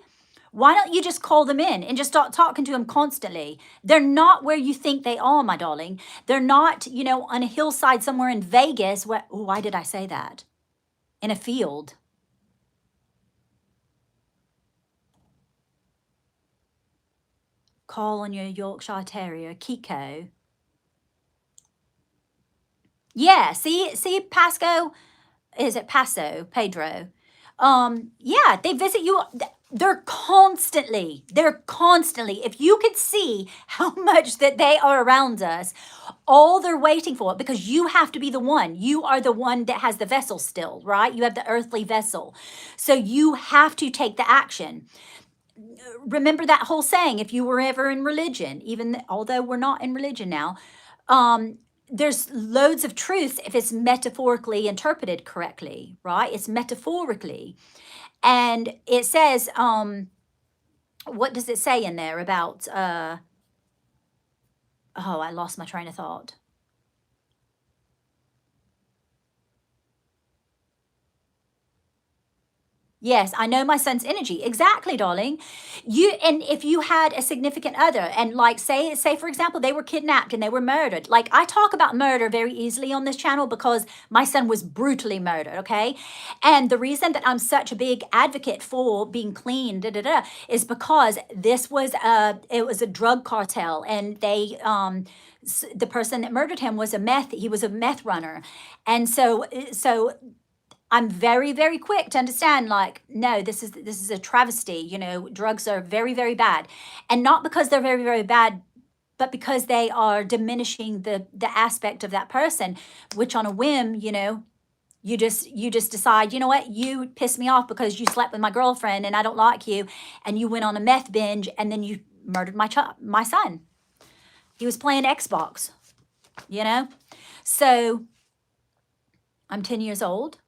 Why don't you just call them in and just start talking to them constantly? They're not where you think they are, my darling. They're not, on a hillside somewhere in Vegas. Why did I say that? In a field. Call on your Yorkshire Terrier, Kiko. Yeah, see, Pasco, is it Paso, Pedro? Yeah, they visit you. They're constantly, if you could see how much that they are around us, all they're waiting for, because you have to be the one. You are the one that has the vessel still, right? You have the earthly vessel. So you have to take the action. Remember that whole saying, if you were ever in religion, although we're not in religion now, there's loads of truth if it's metaphorically interpreted correctly, right? It's metaphorically. And it says, what does it say in there about, I lost my train of thought. Yes, I know my son's energy. Exactly, darling. And if you had a significant other and like say for example, they were kidnapped and they were murdered. Like I talk about murder very easily on this channel because my son was brutally murdered, okay? And the reason that I'm such a big advocate for being clean is because this was a drug cartel and they the person that murdered him was a meth runner. And so I'm very, very quick to understand, like, no, this is a travesty. Drugs are very, very bad. And not because they're very, very bad, but because they are diminishing the aspect of that person, which on a whim, You just decide, you know what, you pissed me off because you slept with my girlfriend and I don't like you, and you went on a meth binge, and then you murdered my son. He was playing Xbox, you know? So I'm 10 years old.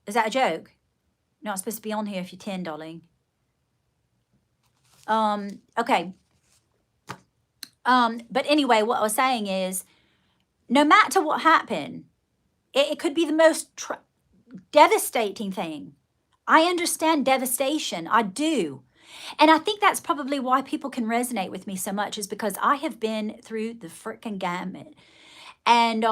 Is that a joke? You're not supposed to be on here if you're 10, darling. Okay. But anyway, what I was saying is, no matter what happened, it could be the most devastating thing. I understand devastation. I do. And I think that's probably why people can resonate with me so much, is because I have been through the freaking gamut. And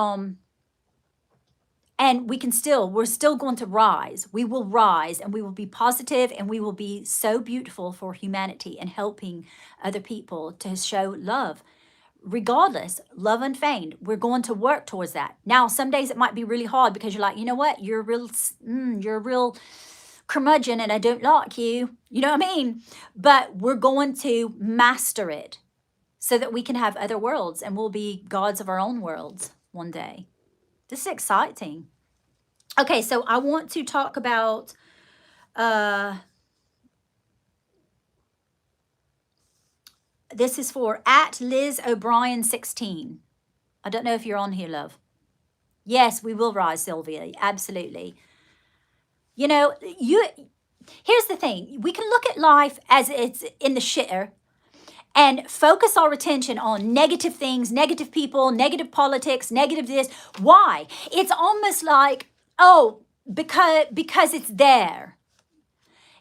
we're still going to rise. We will rise, and we will be positive, and we will be so beautiful for humanity and helping other people to show love. Regardless, love unfeigned. We're going to work towards that. Now, some days it might be really hard because you're like, you know what? You're a real curmudgeon and I don't like you. You know what I mean? But we're going to master it so that we can have other worlds, and we'll be gods of our own worlds one day. This is exciting. Okay, so I want to talk about this is for at Liz O'Brien 16. I don't know if you're on here, love. Yes, we will rise, Sylvia. Absolutely. You know, here's the thing. We can look at life as it's in the shitter and focus our attention on negative things, negative people, negative politics, negative this. Why? It's almost like, oh, because it's there.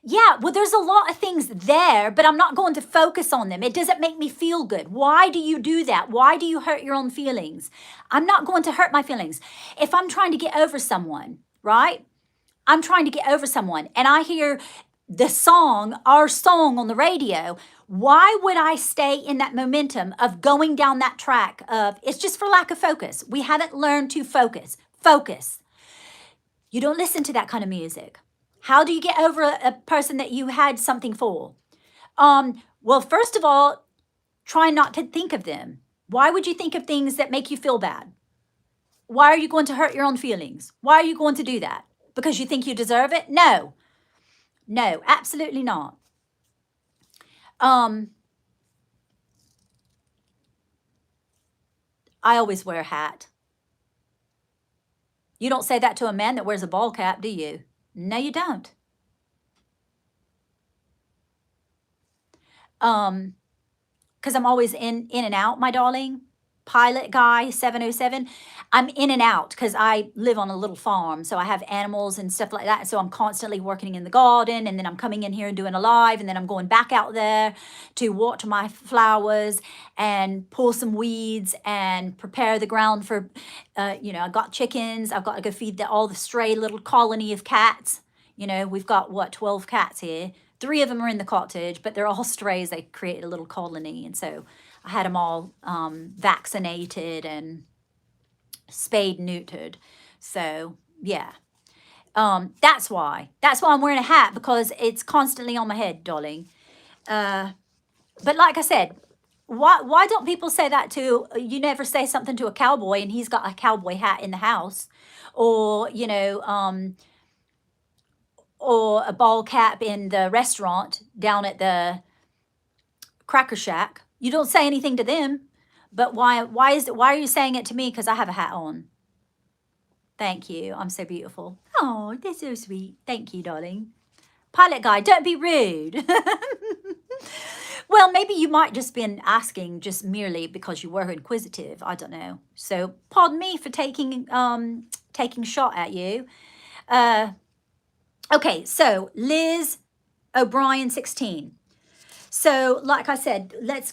Yeah, well, there's a lot of things there, but I'm not going to focus on them. It doesn't make me feel good. Why do you do that? Why do you hurt your own feelings? I'm not going to hurt my feelings. If I'm trying to get over someone, right? I'm trying to get over someone, and I hear our song on the radio. Why would I stay in that momentum of going down that track of, it's just for lack of focus. We haven't learned to focus. Focus. You don't listen to that kind of music. How do you get over a person that you had something for? Well, first of all, try not to think of them. Why would you think of things that make you feel bad? Why are you going to hurt your own feelings? Why are you going to do that? Because you think you deserve it? No, absolutely not. I always wear a hat. You don't say that to a man that wears a ball cap, do you? No, you don't. Because I'm always in and out, my darling. Pilot guy 707. I'm in and out because I live on a little farm, so I have animals and stuff like that. So I'm constantly working in the garden, and then I'm coming in here and doing a live, and then I'm going back out there to water my flowers and pull some weeds and prepare the ground for, I got chickens. I've got to go feed all the stray little colony of cats. We've got 12 cats here. 3 of them are in the cottage, but they're all strays. They created a little colony, and so I had them all vaccinated and spayed, neutered. So yeah, that's why I'm wearing a hat, because it's constantly on my head, darling. But like I said, why don't people say that to? You never say something to a cowboy and he's got a cowboy hat in the house, or or a ball cap in the restaurant down at the Cracker Shack. You don't say anything to them, but why are you saying it to me? Because I have a hat on. Thank you. I'm so beautiful. Oh, that's so sweet. Thank you, darling. Pilot guy, don't be rude. Well, maybe you might just been asking just merely because you were inquisitive. I don't know. So pardon me for taking shot at you. Okay, so Liz O'Brien 16. So like I said, let's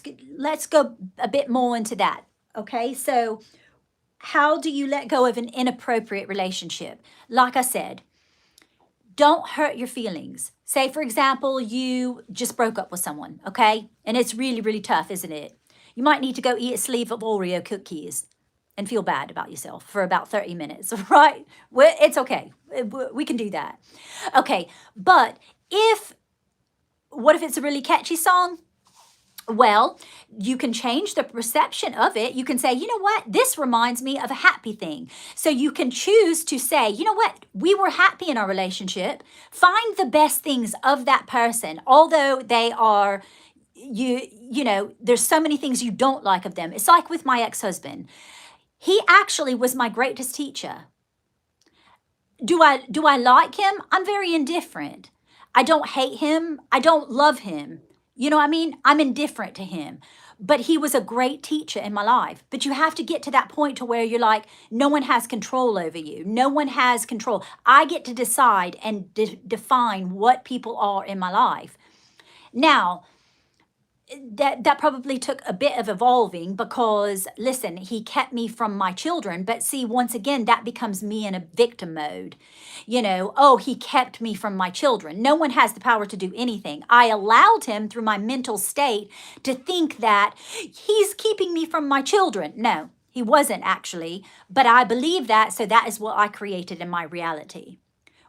go a bit more into that. Okay, so how do you let go of an inappropriate relationship? Like I said, don't hurt your feelings. Say, for example, you just broke up with someone, okay? And it's really, really tough, isn't it? You might need to go eat a sleeve of Oreo cookies and feel bad about yourself for about 30 minutes, right? It's okay. We can do that. Okay, but what if it's a really catchy song? Well, you can change the perception of it. You can say, you know what? This reminds me of a happy thing. So you can choose to say, you know what? We were happy in our relationship. Find the best things of that person, although they are you know, there's so many things you don't like of them. It's like with my ex-husband. He actually was my greatest teacher. Do I like him? I'm very indifferent. I don't hate him. I don't love him. You know what I mean? I'm indifferent to him. But he was a great teacher in my life. But you have to get to that point to where you're like, no one has control over you. No one has control. I get to decide and define what people are in my life. Now, that probably took a bit of evolving because listen, he kept me from my children, but see, once again, that becomes me in a victim mode. You know, oh, he kept me from my children. No one has the power to do anything. I allowed him through my mental state to think that he's keeping me from my children. No, he wasn't actually, but I believe that, so that is what I created in my reality.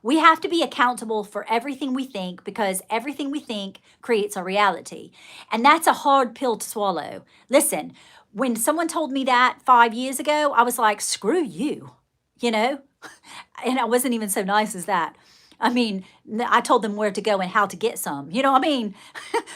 We have to be accountable for everything we think because everything we think creates a reality. And that's a hard pill to swallow. Listen, when someone told me that 5 years ago, I was like, screw you, you know? And I wasn't even so nice as that. I mean, I told them where to go and how to get some. You know what I mean?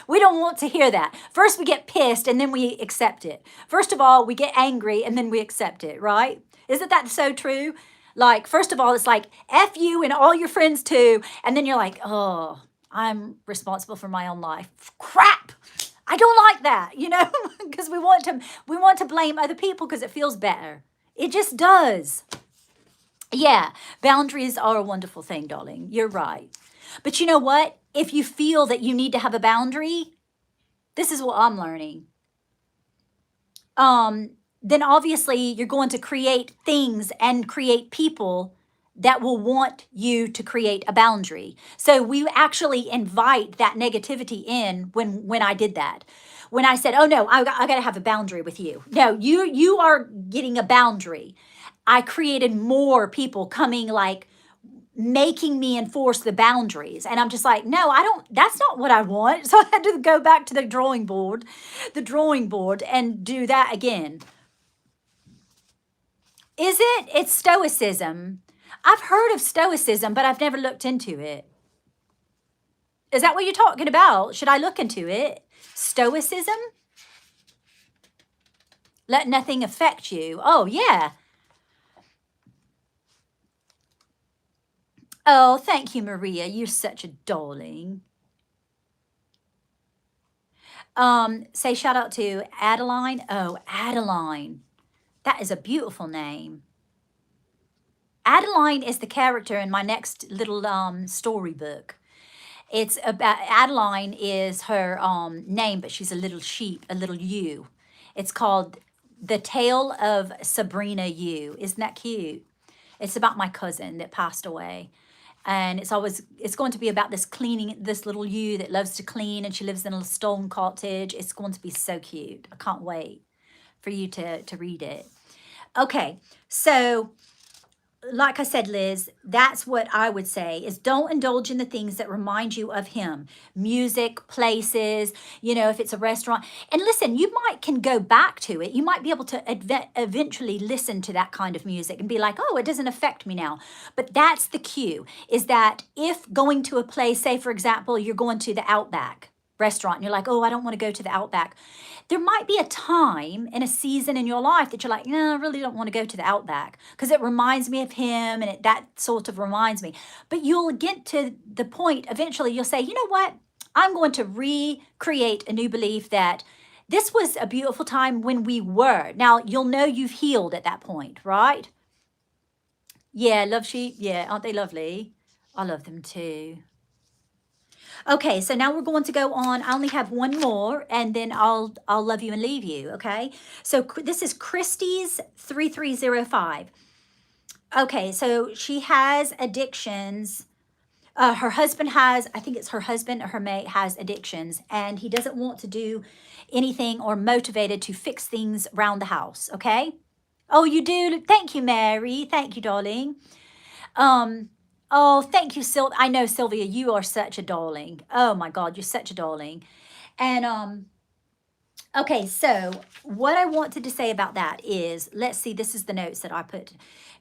We don't want to hear that. First, we get pissed and then we accept it. First of all, we get angry and then we accept it, right? Isn't that so true? Like, first of all, it's like, F you and all your friends too. And then you're like, oh, I'm responsible for my own life. Crap. I don't like that, you know, because we want to blame other people because it feels better. It just does. Yeah, boundaries are a wonderful thing, darling. You're right. But you know what? If you feel that you need to have a boundary, this is what I'm learning. Then obviously you're going to create things and create people that will want you to create a boundary. So we actually invite that negativity in when I did that. When I said, "Oh no, I got to have a boundary with you." No, you are getting a boundary. I created more people coming like making me enforce the boundaries. And I'm just like, no, I don't, that's not what I want. So I had to go back to the drawing board and do that again. Is it? It's stoicism. I've heard of stoicism, but I've never looked into it. Is that what you're talking about? Should I look into it? Stoicism? Let nothing affect you. Oh, yeah. Oh, thank you, Maria. You're such a darling. Say shout out to Adeline. Oh, Adeline. That is a beautiful name. Adeline is the character in my next little storybook. It's about Adeline is her name, but she's a little sheep, a little ewe. It's called The Tale of Sabrina Ewe. Isn't that cute? It's about my cousin that passed away. And it's going to be about this little ewe that loves to clean, and she lives in a stone cottage. It's going to be so cute. I can't wait for you to read it. Okay, so like I said, Liz, that's what I would say is don't indulge in the things that remind you of him. Music, places, if it's a restaurant. And listen, you can go back to it. You might be able to eventually listen to that kind of music and be like, oh, it doesn't affect me now. But that's the cue, is that if going to a place, say, for example, you're going to the Outback restaurant and you're like, oh, I don't want to go to the Outback. There might be a time and a season in your life that you're like, no, I really don't want to go to the Outback because it reminds me of him and that sort of reminds me. But you'll get to the point eventually you'll say, you know what? I'm going to recreate a new belief that this was a beautiful time when we were. Now, you'll know you've healed at that point, right? Yeah, love sheep. Yeah, aren't they lovely? I love them too. Okay, so now we're going to go on. I only have one more, and then I'll love you and leave you, okay? So this is Christie's 3305. Okay, so she has addictions. Her husband has, I think it's her husband or her mate has addictions, and he doesn't want to do anything or motivated to fix things around the house, okay? Oh, you do? Thank you, Mary. Thank you, darling. Oh, thank you, I know, Sylvia, you are such a darling. Oh my God, you're such a darling. And Okay, so what I wanted to say about that is, let's see, this is the notes that I put.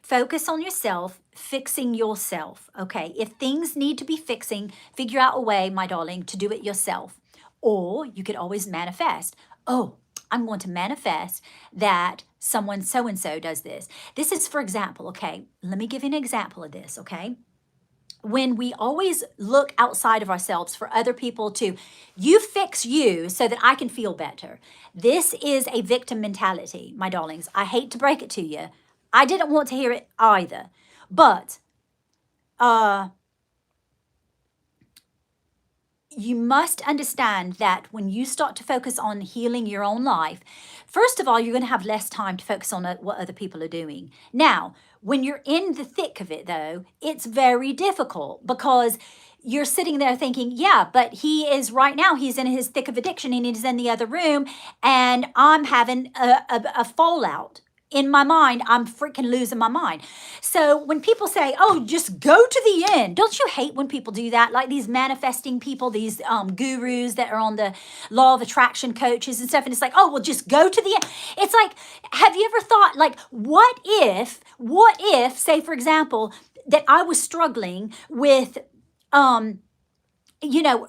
Focus on yourself, fixing yourself. Okay, if things need to be fixing, figure out a way, my darling, to do it yourself. Or you could always manifest. Oh, I'm going to manifest that someone so and so does this. This is, for example, okay, let me give you an example of this, okay? When we always look outside of ourselves for other people to, you fix you so that I can feel better. This is a victim mentality, my darlings. I hate to break it to you. I didn't want to hear it either. But uh, you must understand that when you start to focus on healing your own life, first of all, you're going to have less time to focus on what other people are doing. Now, when you're in the thick of it, though, it's very difficult because you're sitting there thinking, yeah, but he is right now, he's in his thick of addiction and he's in the other room, and I'm having a fallout. In my mind, I'm freaking losing my mind. So when people say, oh, just go to the end, don't you hate when people do that? Like these manifesting people, these gurus that are on the law of attraction coaches and stuff. And it's like, oh, well, just go to the end. It's like, have you ever thought, like, what if, say, for example, that I was struggling with,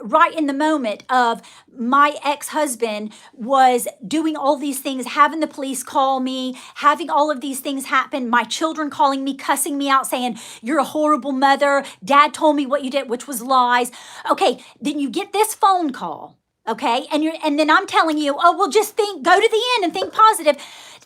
right in the moment of my ex-husband was doing all these things, having the police call me, having all of these things happen, my children calling me, cussing me out, saying, you're a horrible mother, dad told me what you did, which was lies. Okay, then you get this phone call, okay? And then I'm telling you, oh, well, just go to the end and think positive.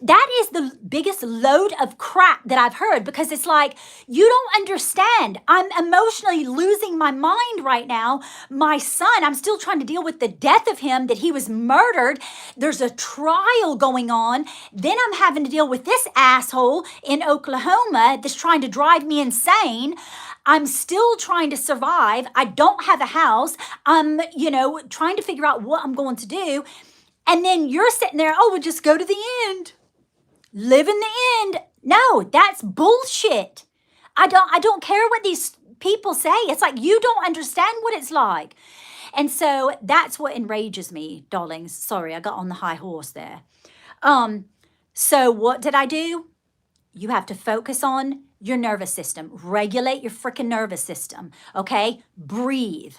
That is the biggest load of crap that I've heard, because it's like, you don't understand. I'm emotionally losing my mind right now. My son, I'm still trying to deal with the death of him, that he was murdered. There's a trial going on. Then I'm having to deal with this asshole in Oklahoma that's trying to drive me insane. I'm still trying to survive. I don't have a house. I'm, trying to figure out what I'm going to do. And then you're sitting there, oh, we'll just go to the end. Live in the end. No, that's bullshit. I don't care what these people say. It's like, you don't understand what it's like. And so that's what enrages me, darlings. Sorry, I got on the high horse there. So what did I do? You have to focus on your nervous system. Regulate your freaking nervous system, okay? Breathe.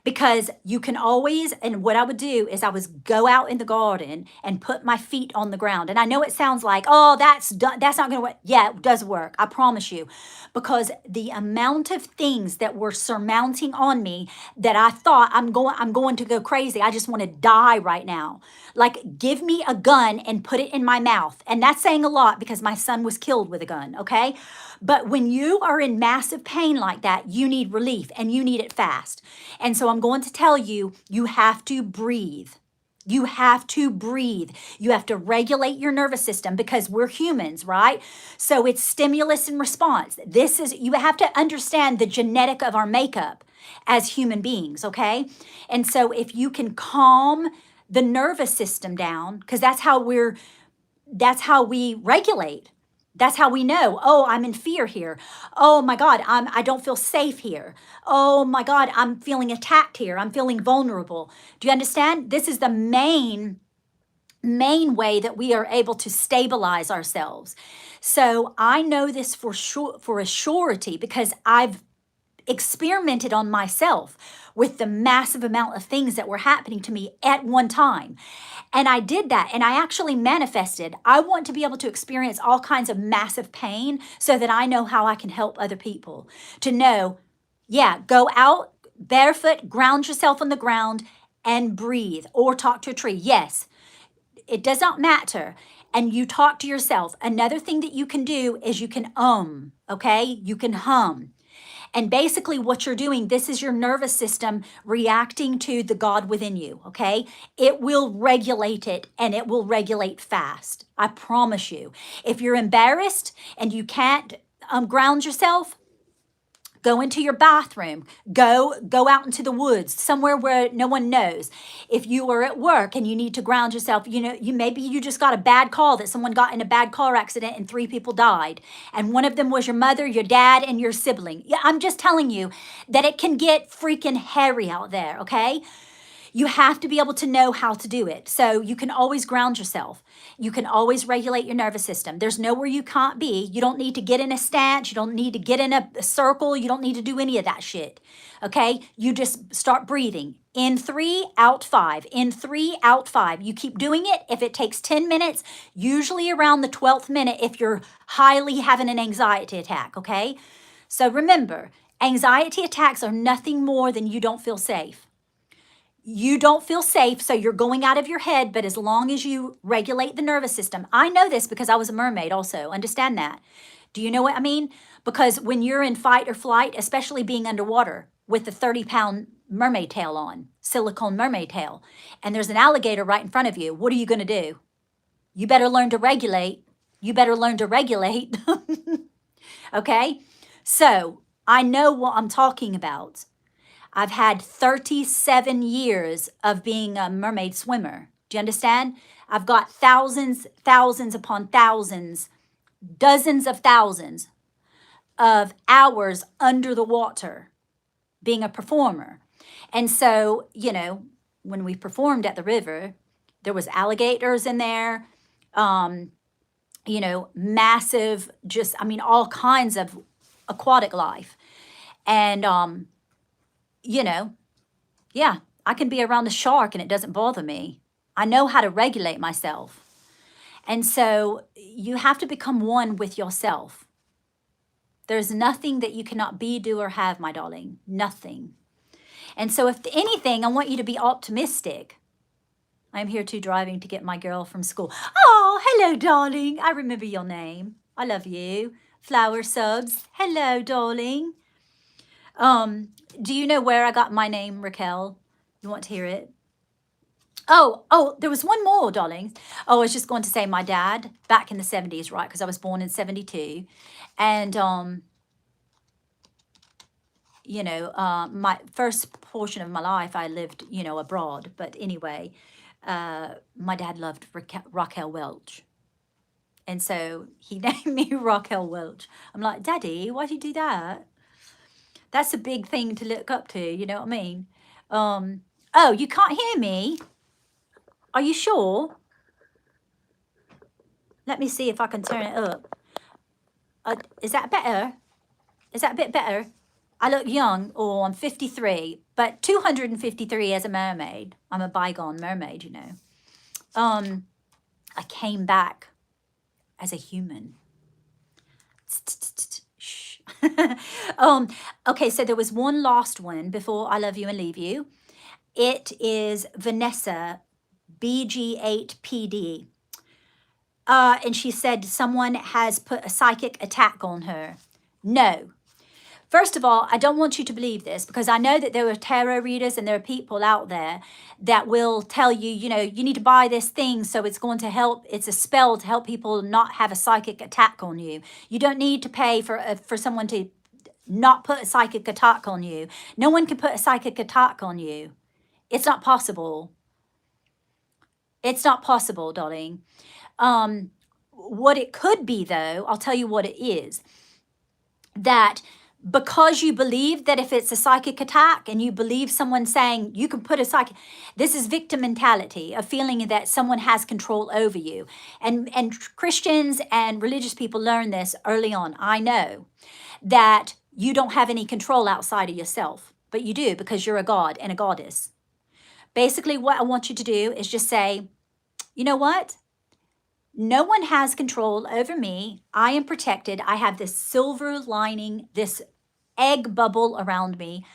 Because you can always, and what I would do is I would go out in the garden and put my feet on the ground. And I know it sounds like, oh, that's not going to work. Yeah, it does work. I promise you. Because the amount of things that were surmounting on me that I thought I'm going to go crazy. I just want to die right now. Like, give me a gun and put it in my mouth. And that's saying a lot because my son was killed with a gun, okay? But when you are in massive pain like that, you need relief and you need it fast. And so I'm going to tell you, you have to breathe. You have to breathe. You have to regulate your nervous system because we're humans, right? So it's stimulus and response. You have to understand the genetic of our makeup as human beings, okay? And so if you can calm the nervous system down, because that's how we regulate. That's how we know, oh, I'm in fear here. Oh my God, I don't feel safe here. Oh my God, I'm feeling attacked here. I'm feeling vulnerable. Do you understand? This is the main way that we are able to stabilize ourselves. So I know this for sure, for a surety, because I've experimented on myself with the massive amount of things that were happening to me at one time. And I did that, and I actually manifested. I want to be able to experience all kinds of massive pain so that I know how I can help other people. To know, yeah, go out barefoot, ground yourself on the ground, and breathe, or talk to a tree. Yes, it does not matter. And you talk to yourself. Another thing that you can do is you can okay? You can hum. And basically what you're doing, this is your nervous system reacting to the God within you, okay? It will regulate it, and it will regulate fast. I promise you. If you're embarrassed and you can't ground yourself, go into your bathroom, go out into the woods, somewhere where no one knows. If you are at work and you need to ground yourself, maybe you just got a bad call that someone got in a bad car accident and 3 people died. And one of them was your mother, your dad, and your sibling. Yeah, I'm just telling you that it can get freaking hairy out there, okay? You have to be able to know how to do it. So you can always ground yourself. You can always regulate your nervous system. There's nowhere you can't be. You don't need to get in a stance. You don't need to get in a circle. You don't need to do any of that shit. Okay? You just start breathing. In 3, out 5. In 3, out 5. You keep doing it. If it takes 10 minutes, usually around the 12th minute, if you're highly having an anxiety attack. Okay? So remember, anxiety attacks are nothing more than you don't feel safe. You don't feel safe, so you're going out of your head, but as long as you regulate the nervous system. I know this because I was a mermaid also. Understand that. Do you know what I mean? Because when you're in fight or flight, especially being underwater with the 30-pound mermaid tail on, silicone mermaid tail, and there's an alligator right in front of you, what are you going to do? You better learn to regulate. You better learn to regulate. Okay? So I know what I'm talking about. I've had 37 years of being a mermaid swimmer. Do you understand? I've got thousands, thousands upon thousands, dozens of thousands of hours under the water being a performer. And so, you know, when we performed at the river, there was alligators in there, you know, massive, just, I mean, all kinds of aquatic life. And, you know, yeah, I can be around a shark and it doesn't bother me. I know how to regulate myself. And so you have to become one with yourself. There's nothing that you cannot be, do, or have, my darling. Nothing. And so if anything, I want you to be optimistic. I'm here too, driving to get my girl from school. Oh, hello, darling. I remember your name. I love you. Flower Subs. Hello, darling. Do you know where I got my name, Raquel? You want to hear it? Oh, there was one more, darling. Oh, I was just going to say my dad back in the 70s, right? Because I was born in 72. And, you know, my first portion of my life, I lived, you know, abroad. But anyway, my dad loved Raquel Welch. And so he named me Raquel Welch. I'm like, Daddy, why did you do that? That's a big thing to look up to, you know what I mean? Oh, you can't hear me? Are you sure? Let me see if I can turn it up. Is that better? Is that a bit better? I look young. Oh, I'm 53, but 253 as a mermaid. I'm a bygone mermaid, you know. I came back as a human. Shh. Okay, so there was one last one before I love you and leave you. It is Vanessa, BG8PD. And she said someone has put a psychic attack on her. No. First of all, I don't want you to believe this because I know that there are tarot readers and there are people out there that will tell you, you know, you need to buy this thing so it's going to help. It's a spell to help people not have a psychic attack on you. You don't need to pay for someone to not put a psychic attack on you. No one can put a psychic attack on you. It's not possible. It's not possible, darling. What it could be, though, I'll tell you what it is. That because you believe that if it's a psychic attack and you believe someone saying you can put a psychic, this is victim mentality, a feeling that someone has control over you. And Christians and religious people learn this early on. I know that you don't have any control outside of yourself, but you do because you're a god and a goddess. Basically, what I want you to do is just say, you know what? No one has control over me. I am protected. I have this silver lining, this egg bubble around me.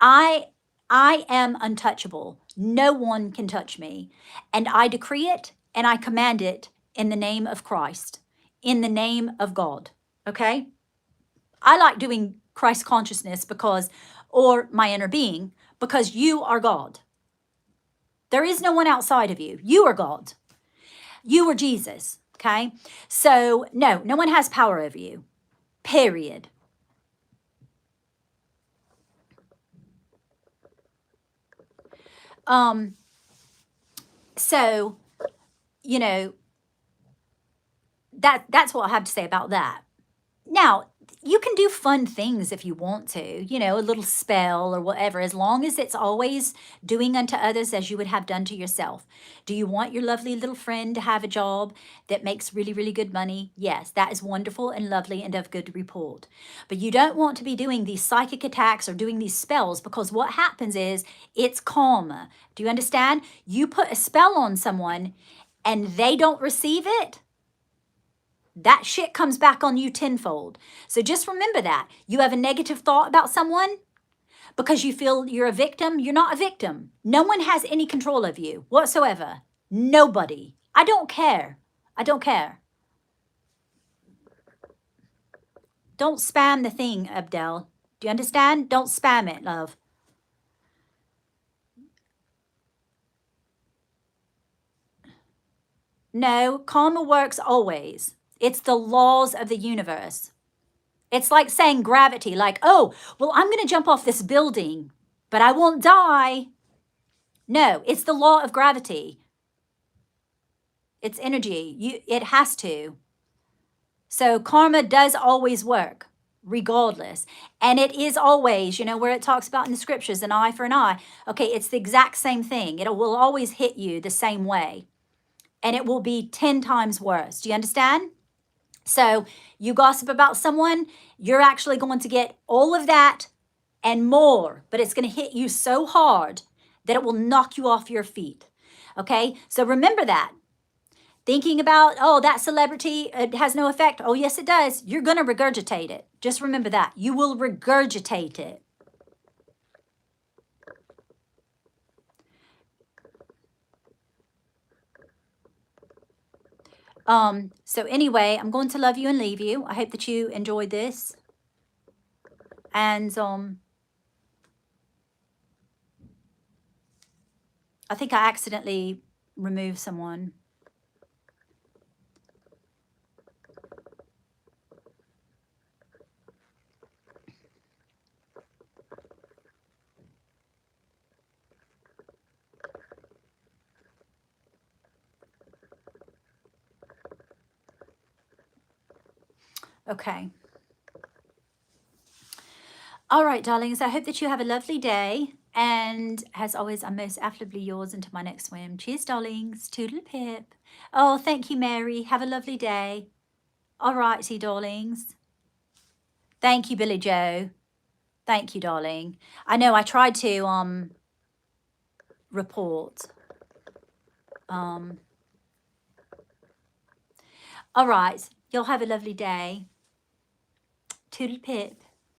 I am untouchable. No one can touch me. And I decree it and I command it in the name of Christ, in the name of God. Okay? I like doing Christ consciousness because, or my inner being, because you are God. There is no one outside of you. You are God. You are Jesus, okay? So, no one has power over you, period. So, you know, that's what I have to say about that. Now, you can do fun things if you want to, you know, a little spell or whatever, as long as it's always doing unto others as you would have done to yourself. Do you want your lovely little friend to have a job that makes really, really good money? Yes, that is wonderful and lovely and of good report. But you don't want to be doing these psychic attacks or doing these spells, because what happens is it's karma. Do you understand? You put a spell on someone and they don't receive it, that shit comes back on you tenfold. So just remember that. You have a negative thought about someone because you feel you're a victim. You're not a victim. No one has any control of you whatsoever. Nobody. I don't care. I don't care. Don't spam the thing, Abdel. Do you understand? Don't spam it, love. No, karma works always. It's the laws of the universe. It's like saying gravity, like, oh, well, I'm going to jump off this building, but I won't die. No, it's the law of gravity. It's energy. It has to. So karma does always work, regardless. And it is always, you know, where it talks about in the scriptures, an eye for an eye. Okay, it's the exact same thing. It will always hit you the same way. And it will be 10 times worse. Do you understand? So you gossip about someone, you're actually going to get all of that and more, but it's going to hit you so hard that it will knock you off your feet. Okay, so remember that. Thinking about, oh, that celebrity, it has no effect. Oh, yes, it does. You're going to regurgitate it. Just remember that. You will regurgitate it. So anyway, I'm going to love you and leave you. I hope that you enjoyed this. And I think I accidentally removed someone. Okay. All right, darlings, I hope that you have a lovely day. And as always, I'm most affably yours until my next swim. Cheers, darlings. Toodle pip. Oh, thank you, Mary. Have a lovely day. All righty, darlings. Thank you, Billy Joe. Thank you, darling. I know I tried to report. All right. You'll have a lovely day. Toodle pip.